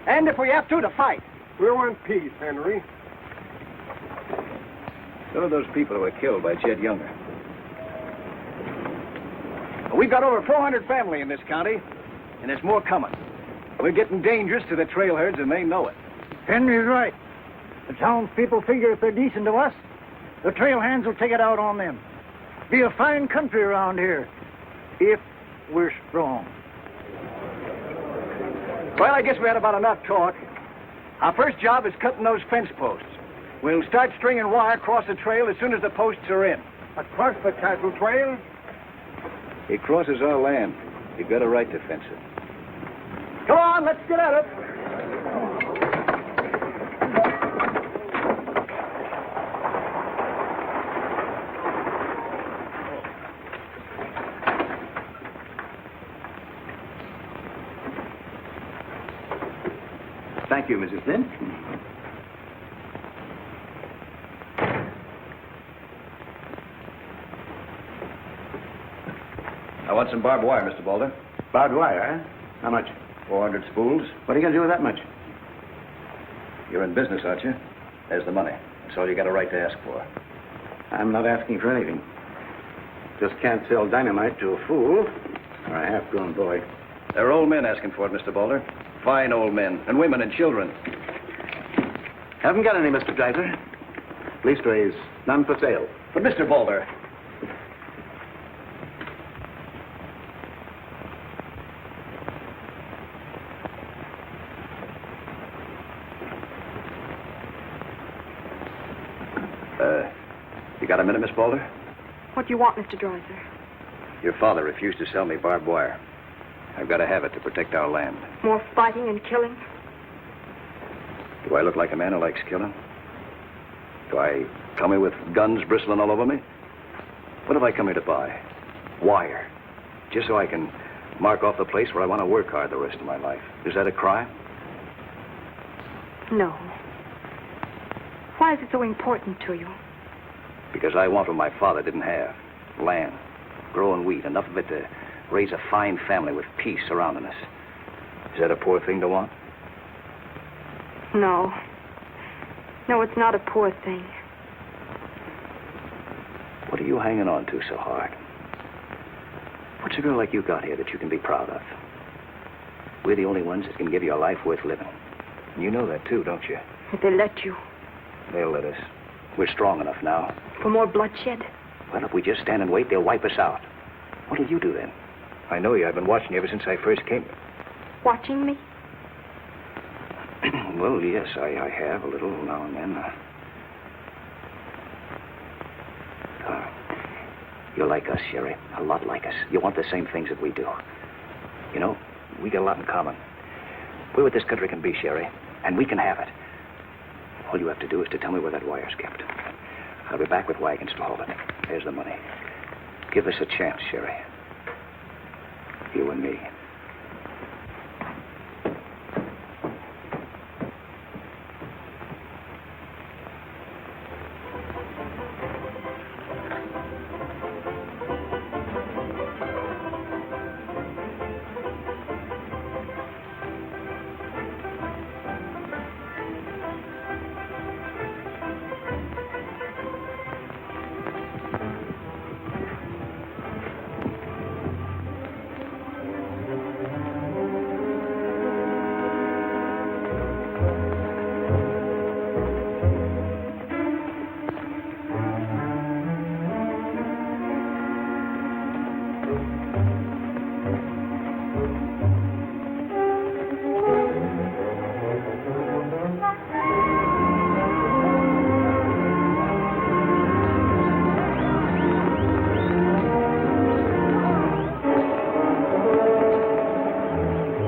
[SPEAKER 15] And if we have to fight.
[SPEAKER 13] We're one piece, Henry.
[SPEAKER 15] So are those people who were killed by Chet Younger. We've got over 400 family in this county, and there's more coming. We're getting dangerous to the trail herds, and they know it.
[SPEAKER 8] Henry's right. The townspeople figure if they're decent to us, the trail hands will take it out on them. Be a fine country around here, if we're strong.
[SPEAKER 15] Well, I guess we had about enough talk. Our first job is cutting those fence posts. We'll start stringing wire across the trail as soon as the posts are in.
[SPEAKER 2] Across the cattle trail?
[SPEAKER 15] It crosses our land. You've got a right to fence it.
[SPEAKER 8] Come on, let's get at it.
[SPEAKER 15] Thank you, Mrs. Flynn. I want some barbed wire, Mr. Boulder.
[SPEAKER 9] Barbed wire, huh? How much?
[SPEAKER 15] 400 spools.
[SPEAKER 9] What are you going to do with that much?
[SPEAKER 15] You're in business, aren't you? There's the money. That's all you got a right to ask for.
[SPEAKER 9] I'm not asking for anything. Just can't sell dynamite to a fool or a half-grown boy.
[SPEAKER 15] There are old men asking for it, Mr. Boulder. Fine old men, and women and children.
[SPEAKER 9] Haven't got any, Mr. Dreiser. Leastways, none for sale.
[SPEAKER 15] But, Mr. Boulder... You got a minute, Miss Boulder?
[SPEAKER 5] What do you want, Mr. Dreiser?
[SPEAKER 15] Your father refused to sell me barbed wire. I've got to have it to protect our land.
[SPEAKER 5] More fighting and killing?
[SPEAKER 15] Do I look like a man who likes killing? Do I come here with guns bristling all over me? What have I come here to buy? Wire. Just so I can mark off the place where I want to work hard the rest of my life. Is that a crime?
[SPEAKER 5] No. Why is it so important to you?
[SPEAKER 15] Because I want what my father didn't have. Land. Growing wheat. Enough of it to raise a fine family with peace surrounding us. Is that a poor thing to want?
[SPEAKER 5] No. No, it's not a poor thing.
[SPEAKER 15] What are you hanging on to so hard? What's a girl like you got here that you can be proud of? We're the only ones that can give you a life worth living. And you know that, too, don't you?
[SPEAKER 5] If they let you.
[SPEAKER 15] They'll let us. We're strong enough now.
[SPEAKER 5] For more bloodshed?
[SPEAKER 15] Well, if we just stand and wait, they'll wipe us out. What'll you do then? I know you. I've been watching you ever since I first came.
[SPEAKER 5] Watching me?
[SPEAKER 15] Well, yes, I have a little now and then. You're like us, Sherry. A lot like us. You want the same things that we do. You know, we got a lot in common. We're what this country can be, Sherry, and we can have it. All you have to do is to tell me where that wire's kept. I'll be back with wagons to haul it. There's the money. Give us a chance, Sherry. You and me.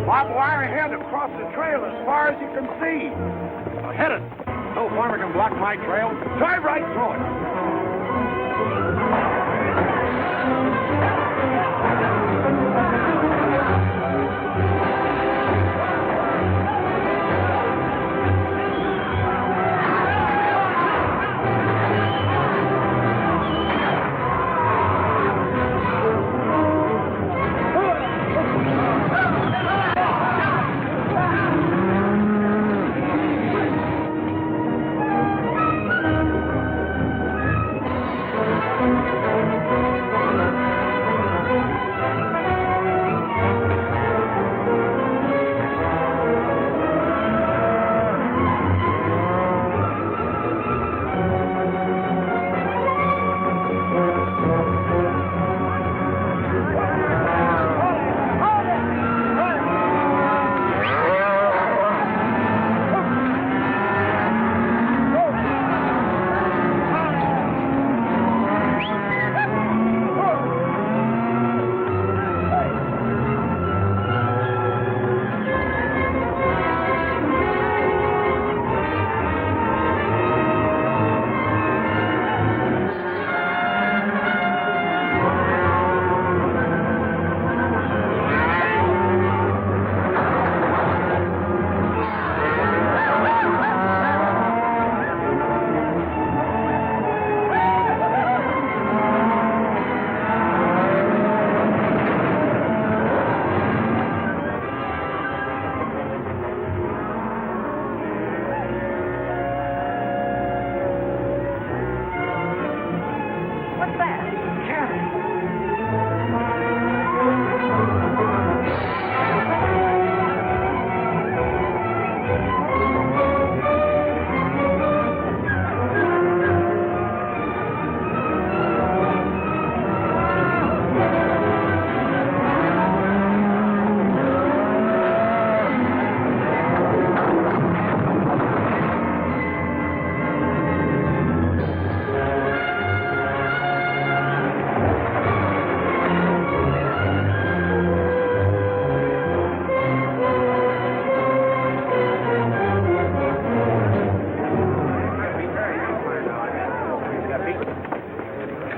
[SPEAKER 2] Barbed wire ahead across the trail as far as you can see. Now hit it. No farmer can block my trail. Drive right through it.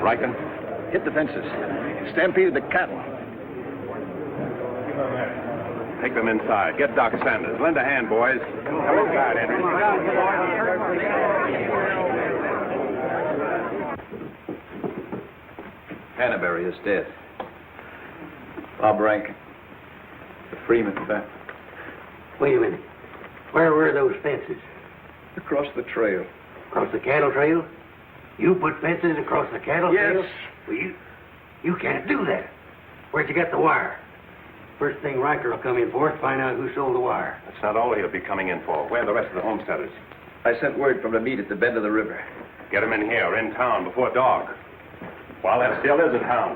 [SPEAKER 3] Riken?
[SPEAKER 6] Hit the fences. Stampeded the cattle.
[SPEAKER 3] Take them inside. Get Doc Sanders. Lend a hand, boys. Come inside, Henry.
[SPEAKER 15] Canterbury is dead. Bob Rankin. The Freeman family.
[SPEAKER 10] Wait a minute. Where were those fences?
[SPEAKER 15] Across the trail.
[SPEAKER 10] Across the cattle trail? You put fences across the cattle trail?
[SPEAKER 15] Yes.
[SPEAKER 10] Well, you can't do that. Where'd you get the wire? First thing Riker will come in for is find out who sold the wire.
[SPEAKER 3] That's not all he'll be coming in for. Where are the rest of the homesteaders?
[SPEAKER 15] I sent word from the meet at the bend of the river.
[SPEAKER 3] Get them in here, in town, before dark. While that still is a town.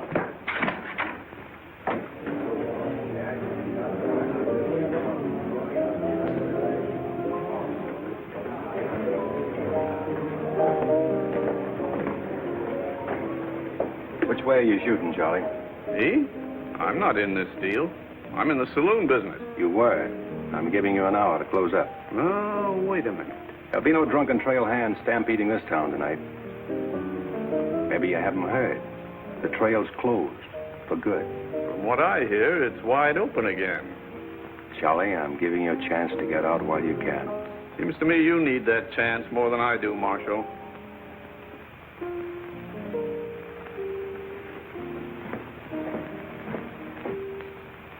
[SPEAKER 3] Which way are you shooting, Charlie?
[SPEAKER 6] Me? I'm not in this deal. I'm in the saloon business.
[SPEAKER 3] You were. I'm giving you an hour to close up.
[SPEAKER 6] Oh, wait a minute.
[SPEAKER 3] There'll be no drunken trail hands stampeding this town tonight. Maybe you haven't heard. The trail's closed. For good.
[SPEAKER 6] From what I hear, it's wide open again.
[SPEAKER 3] Charlie, I'm giving you a chance to get out while you can.
[SPEAKER 6] Seems to me you need that chance more than I do, Marshal.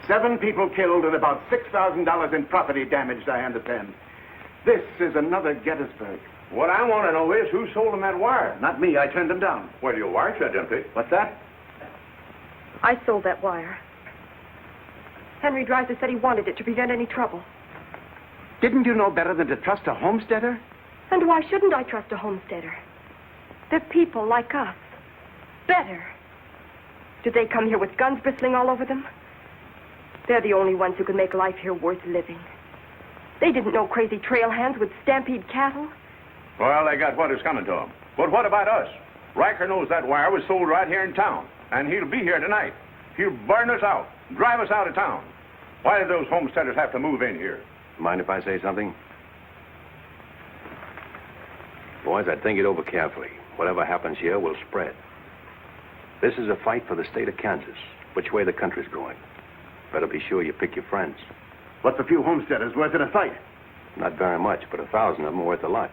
[SPEAKER 9] Seven people killed and about $6,000 in property damaged, I understand. This is another Gettysburg.
[SPEAKER 2] What I want to know is who sold them that wire.
[SPEAKER 9] Not me. I turned them down.
[SPEAKER 2] Well, your wire shed empty.
[SPEAKER 9] What's that?
[SPEAKER 5] I sold that wire. Henry Dreiser said he wanted it to prevent any trouble.
[SPEAKER 9] Didn't you know better than to trust a homesteader?
[SPEAKER 5] And why shouldn't I trust a homesteader? They're people like us. Better. Did they come here with guns bristling all over them? They're the only ones who can make life here worth living. They didn't know crazy trail hands would stampede cattle.
[SPEAKER 2] Well, they got what is coming to them. But what about us? Riker knows that wire was sold right here in town, and he'll be here tonight. He'll burn us out, drive us out of town. Why did those homesteaders have to move in here?
[SPEAKER 3] Mind if I say something? Boys, I'd think it over carefully. Whatever happens here will spread. This is a fight for the state of Kansas, which way the country's going. Better be sure you pick your friends.
[SPEAKER 9] What's a few homesteaders worth in a fight?
[SPEAKER 3] Not very much, but 1,000 of them are worth a lot.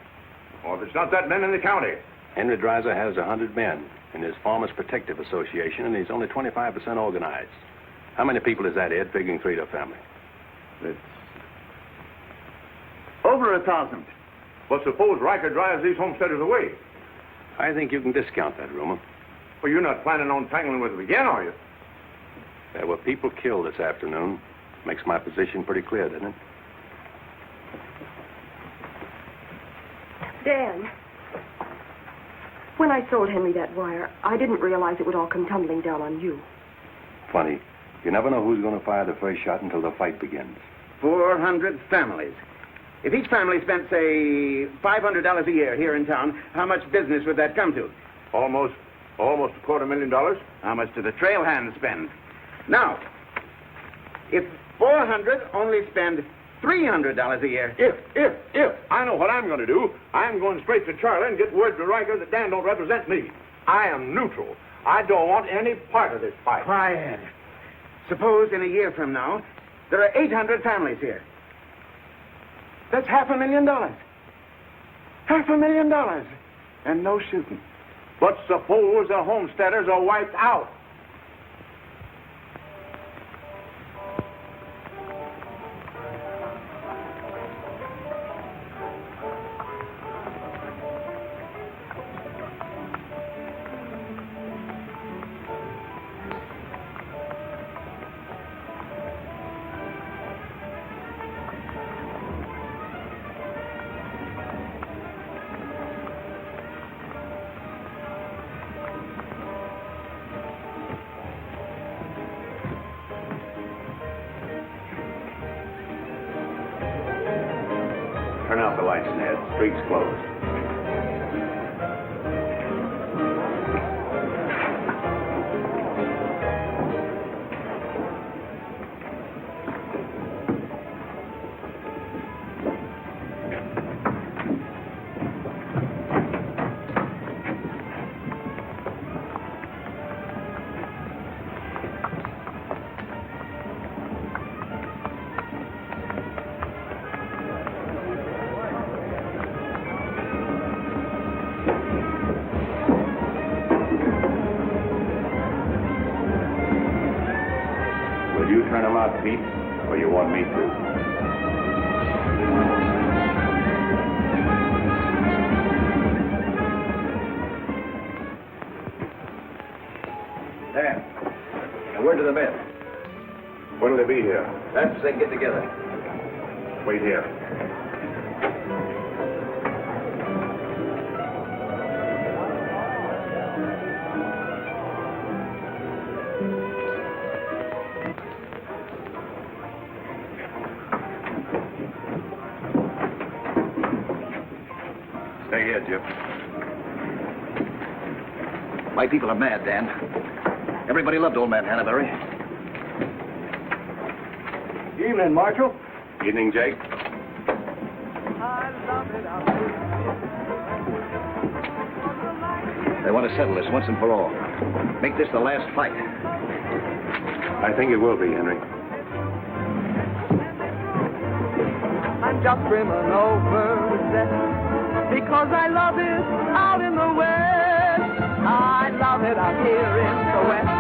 [SPEAKER 2] Well, there's not that many in the county.
[SPEAKER 3] Henry Dreiser has 100 men in his Farmers Protective Association, and he's only 25% organized. How many people is that, Ed, figuring 3 to a family?
[SPEAKER 2] It's over 1,000. But suppose Riker drives these homesteaders away.
[SPEAKER 3] I think you can discount that rumor.
[SPEAKER 2] Well, you're not planning on tangling with them again, are you?
[SPEAKER 3] There were people killed this afternoon. Makes my position pretty clear, doesn't it?
[SPEAKER 5] Dan, when I sold Henry that wire, I didn't realize it would all come tumbling down on you.
[SPEAKER 3] Funny. You never know who's going to fire the first shot until the fight begins.
[SPEAKER 9] 400 families. If each family spent, say, $500 a year here in town, how much business would that come to?
[SPEAKER 2] Almost $250,000.
[SPEAKER 9] How much do the trail hands spend? Now, if 400 only spend $300 a year.
[SPEAKER 2] If. I know what I'm going to do. I'm going straight to Charlie and get word to Riker that Dan don't represent me. I am neutral. I don't want any part of this fight.
[SPEAKER 9] Quiet. Suppose in a year from now, there are 800 families here. That's $500,000. $500,000. And no shooting.
[SPEAKER 2] But suppose the homesteaders are wiped out.
[SPEAKER 3] Turn out the lights, Ned. Street's closed. want me to.
[SPEAKER 15] There. Now, word to the men.
[SPEAKER 3] When'll they be here?
[SPEAKER 15] That's as they get together.
[SPEAKER 3] Wait here. Stay here, Jim.
[SPEAKER 15] My people are mad, Dan. Everybody loved old man Hannaberry.
[SPEAKER 8] Evening, Marshal.
[SPEAKER 3] Evening, Jake.
[SPEAKER 15] They want to settle this once and for all. Make this the last fight.
[SPEAKER 3] I think it will be, Henry.
[SPEAKER 4] I'm just brimming over with zest because I love it out in the West. I love it out here in the West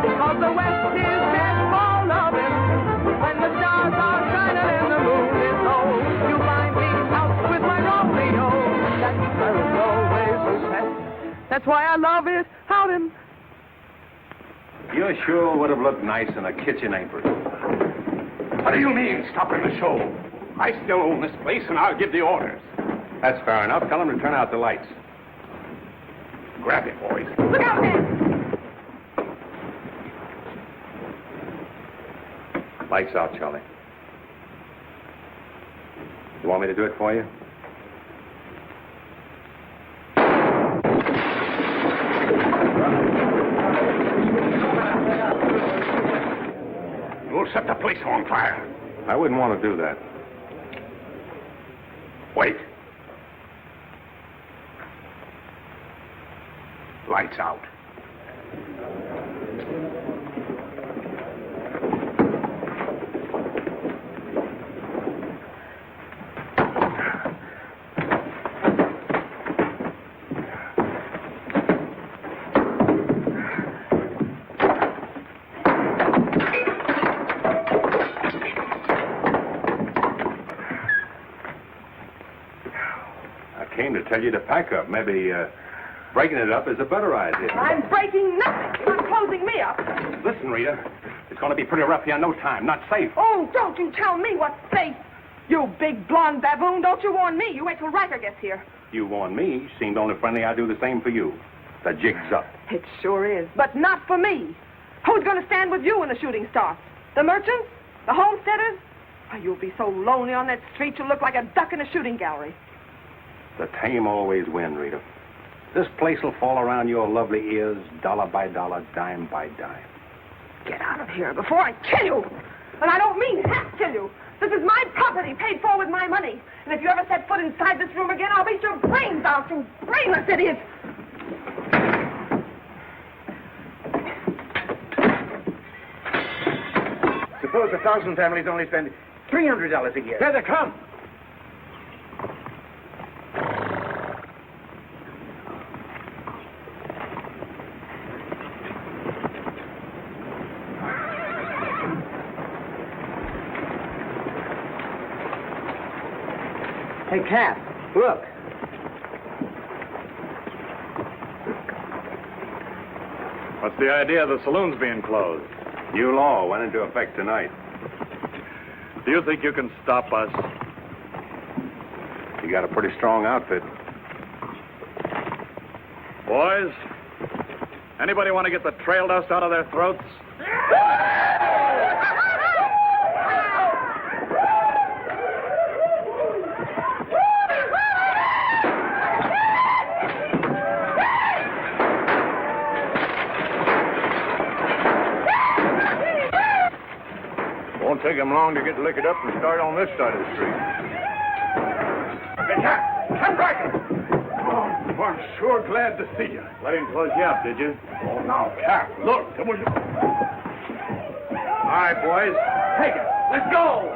[SPEAKER 4] because the West is dead for loving. When the stars are shining and the moon is low, you find me out with my Romeo. That's where it's always best. That's why I love it out in...
[SPEAKER 3] You sure would have looked nice in a kitchen apron.
[SPEAKER 9] What do you mean, stopping the show? I still own this place, and I'll give the orders.
[SPEAKER 3] That's fair enough. Tell them to turn out the lights.
[SPEAKER 9] Grab it, boys.
[SPEAKER 4] Look out, man!
[SPEAKER 3] Lights out, Charlie. You want me to do it for you?
[SPEAKER 9] You'll set the place on fire.
[SPEAKER 3] I wouldn't want to do that.
[SPEAKER 9] Wait. Lights out.
[SPEAKER 3] I came to tell you to pack up. Maybe breaking it up is a better idea.
[SPEAKER 4] I'm breaking nothing. I'm closing me up.
[SPEAKER 6] Listen, Rita, it's going to be pretty rough here in no time. Not safe.
[SPEAKER 4] Oh, don't you tell me what's safe. You big blonde baboon, don't you warn me. You wait till Riker gets here.
[SPEAKER 3] You warned me. Seemed only friendly. I'd do the same for you. The jig's up.
[SPEAKER 4] It sure is, but not for me. Who's going to stand with you when the shooting starts? The merchants? The homesteaders? Oh, you'll be so lonely on that street you'll look like a duck in a shooting gallery.
[SPEAKER 3] The tame always win, Rita. This place will fall around your lovely ears, dollar by dollar, dime by dime.
[SPEAKER 4] Get out of here before I kill you. And I don't mean half kill you. This is my property, paid for with my money. And if you ever set foot inside this room again, I'll beat your brains out, you brainless idiot.
[SPEAKER 9] Suppose 1,000 families only spend $300 a year.
[SPEAKER 8] There they come.
[SPEAKER 10] Hey, Cap, look.
[SPEAKER 3] What's the idea of the saloons being closed? New law went into effect tonight. Do you think you can stop us? You got a pretty strong outfit. Boys, anybody want to get the trail dust out of their throats? Won't take them long to get liquored up and start on this side of the street.
[SPEAKER 9] Hey, Cap, come back. Oh, I'm sure glad to see you.
[SPEAKER 3] Let him close you up, did you?
[SPEAKER 9] Oh, now, Cap, look. All
[SPEAKER 3] right, boys.
[SPEAKER 9] Take it. Let's go.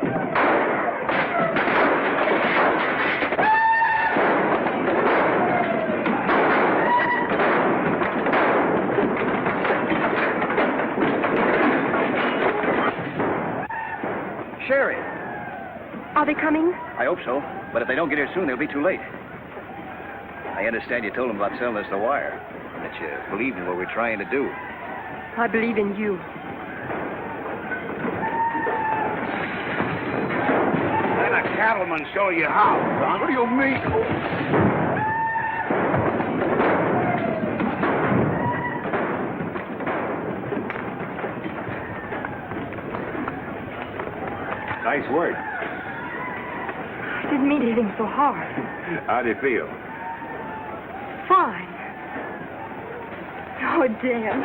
[SPEAKER 5] Are they coming?
[SPEAKER 15] I hope so, but if they don't get here soon, they'll be too late. I understand you told them about selling us the wire, and that you believed in what we're trying to do.
[SPEAKER 5] I believe in you.
[SPEAKER 17] Let a cattleman show you how, son. What do you mean?
[SPEAKER 3] Nice work.
[SPEAKER 5] I didn't mean to hit him so hard.
[SPEAKER 3] How do you feel?
[SPEAKER 5] Fine. Oh, Dan.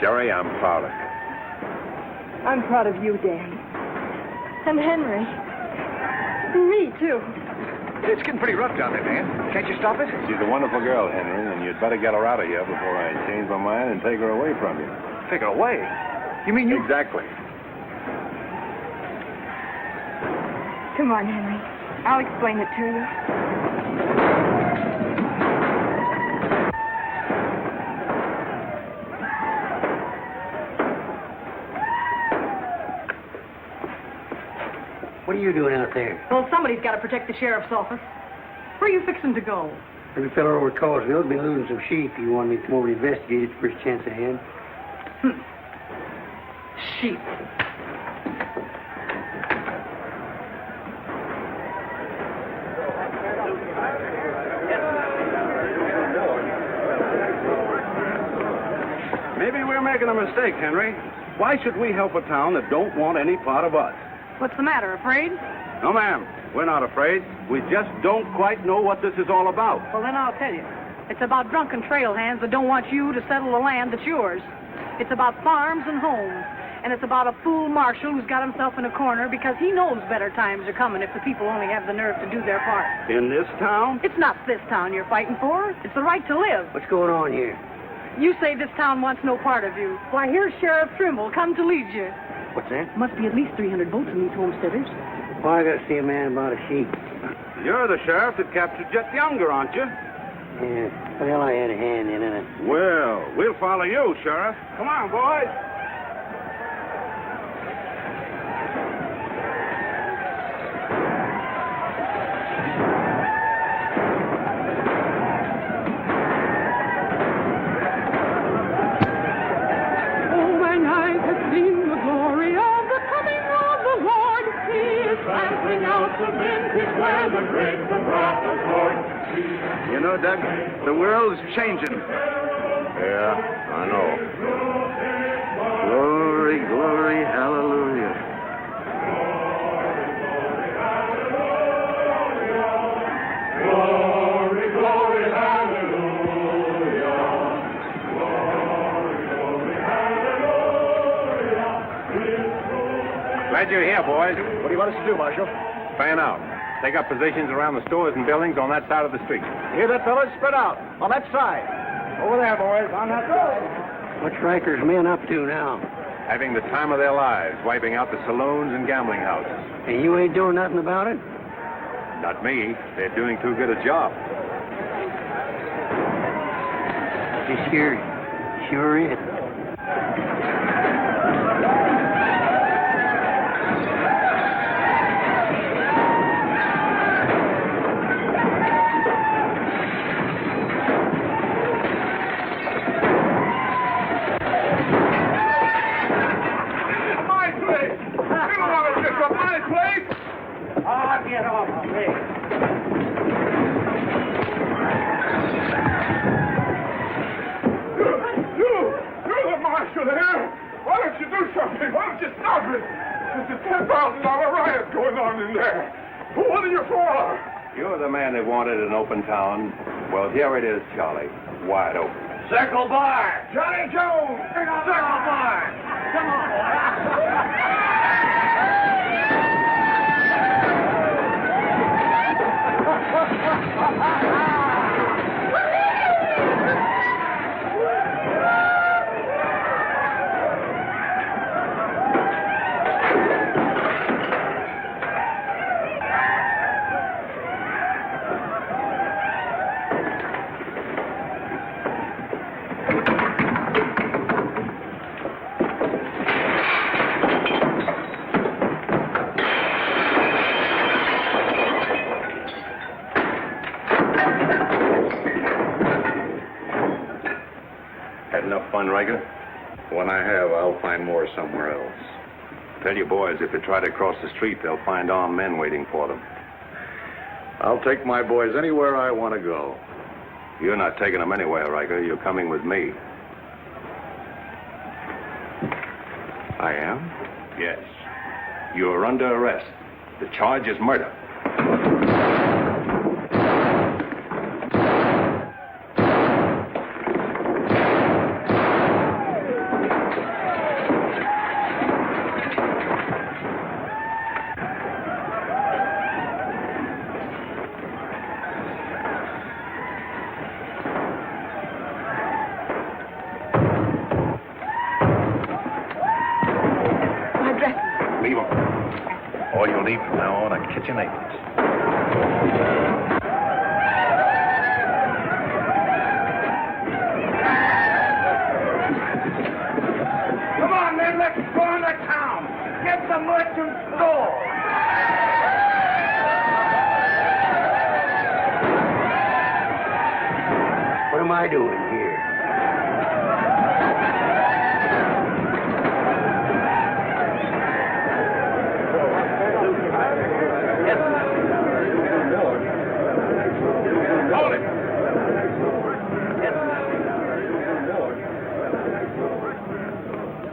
[SPEAKER 3] Sherry, I'm proud of you.
[SPEAKER 5] I'm proud of you, Dan. And Henry. And me, too.
[SPEAKER 15] It's getting pretty rough down there, man. Can't you stop it?
[SPEAKER 3] She's a wonderful girl, Henry, and you'd better get her out of here before I change my mind and take her away from you.
[SPEAKER 15] Take her away? You mean you...
[SPEAKER 3] Exactly.
[SPEAKER 5] Come on, Henry. I'll explain it to you.
[SPEAKER 10] What are you doing out there?
[SPEAKER 16] Well, somebody's got to protect the sheriff's office. Where are you fixing to go?
[SPEAKER 10] Every fellow over at Carsville's been losing some sheep. You want me to come over and investigate it the first chance I had?
[SPEAKER 16] Sheep.
[SPEAKER 6] Maybe we're making a mistake, Henry. Why should we help a town that don't want any part of us?
[SPEAKER 16] What's the matter, afraid?
[SPEAKER 6] No, ma'am. We're not afraid. We just don't quite know what this is all about.
[SPEAKER 16] Well, then I'll tell you. It's about drunken trail hands that don't want you to settle the land that's yours. It's about farms and homes. And it's about a fool marshal who's got himself in a corner because he knows better times are coming if the people only have the nerve to do their part.
[SPEAKER 6] In this town?
[SPEAKER 16] It's not this town you're fighting for. It's the right to live.
[SPEAKER 10] What's going on here?
[SPEAKER 16] You say this town wants no part of you. Why, here's Sheriff Trimble come to lead you.
[SPEAKER 10] What's that?
[SPEAKER 16] Must be at least 300 votes in these homesteaders.
[SPEAKER 10] Well, I got to see a man about a sheep.
[SPEAKER 6] You're the sheriff that captured Jet Younger, aren't you?
[SPEAKER 10] Yeah. Well, I had a hand in it.
[SPEAKER 6] Well, we'll follow you, Sheriff. Come on, boys. You know, Doug, the world's changing.
[SPEAKER 3] Yeah, I know.
[SPEAKER 6] Glory, glory, hallelujah.
[SPEAKER 7] Glory, glory, hallelujah. Glory, glory, hallelujah.
[SPEAKER 3] Glad you're here, boys.
[SPEAKER 15] What do you want us to do, Marshal?
[SPEAKER 3] Fan out. Take up positions around the stores and buildings on that side of the street.
[SPEAKER 15] Hear that, fellas? Spread out. On that side. Over there, boys. On that side.
[SPEAKER 10] What's Riker's men up to now?
[SPEAKER 3] Having the time of their lives, wiping out the saloons and gambling houses.
[SPEAKER 10] And you ain't doing nothing about it?
[SPEAKER 3] Not me. They're doing too good a job.
[SPEAKER 10] This here sure is.
[SPEAKER 17] Get off of me. You're the marshal here. Why don't you do something? Why don't you stop it? There's a $10,000 riot going on in there. What are you for?
[SPEAKER 3] You're the man that wanted an open town. Well, here it is, Charlie. Wide open.
[SPEAKER 17] Circle Bar. Johnny Jones. Circle Bar. Come on,
[SPEAKER 3] find Riker?
[SPEAKER 2] When I have, I'll find more somewhere else.
[SPEAKER 3] Tell your boys if they try to cross the street, they'll find armed men waiting for them.
[SPEAKER 2] I'll take my boys anywhere I want to go.
[SPEAKER 3] You're not taking them anywhere, Riker. You're coming with me.
[SPEAKER 2] I am?
[SPEAKER 3] Yes. You're under arrest. The charge is murder. Leave them. All you'll need from now on are kitchen aprons.
[SPEAKER 9] Come on, men, let's go into town. Get the merchant store.
[SPEAKER 10] What am I doing here?
[SPEAKER 3] Hold it.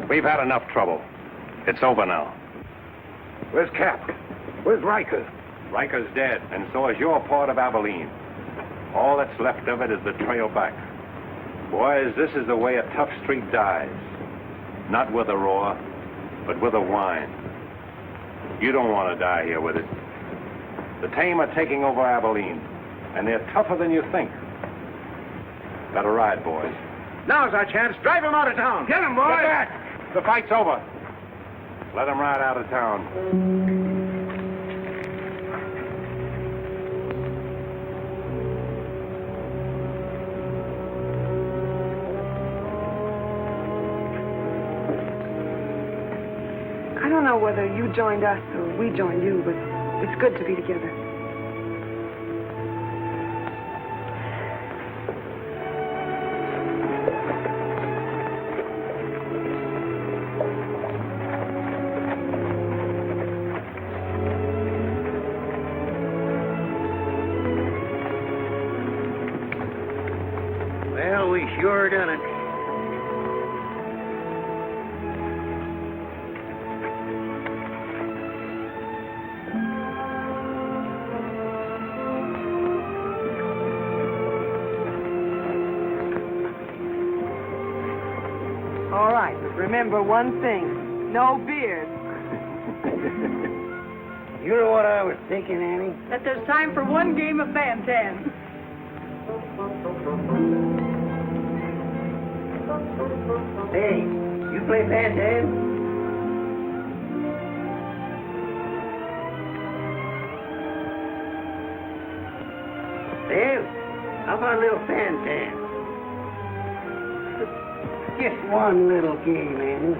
[SPEAKER 3] We've had enough trouble. It's over now.
[SPEAKER 2] Where's Cap? Where's Riker?
[SPEAKER 3] Riker's dead, and so is your part of Abilene. All that's left of it is the trail back. Boys, this is the way a tough street dies. Not with a roar, but with a whine. You don't want to die here with it. The tame are taking over Abilene, and they're tougher than you think. Better ride, boys.
[SPEAKER 9] Now's our chance. Drive him out of town. Get him, boys.
[SPEAKER 3] Get back! The fight's over. Let them ride out of town.
[SPEAKER 5] I don't know whether you joined us or we joined you, but it's good to be together.
[SPEAKER 10] Well, we sure done it.
[SPEAKER 4] All right, but remember one thing. No beard.
[SPEAKER 10] You know what I was thinking, Annie?
[SPEAKER 16] That there's time for one game of Bantan.
[SPEAKER 10] Hey, you play Bantam? Well, how about a little Bantam? Just one little game, Annie.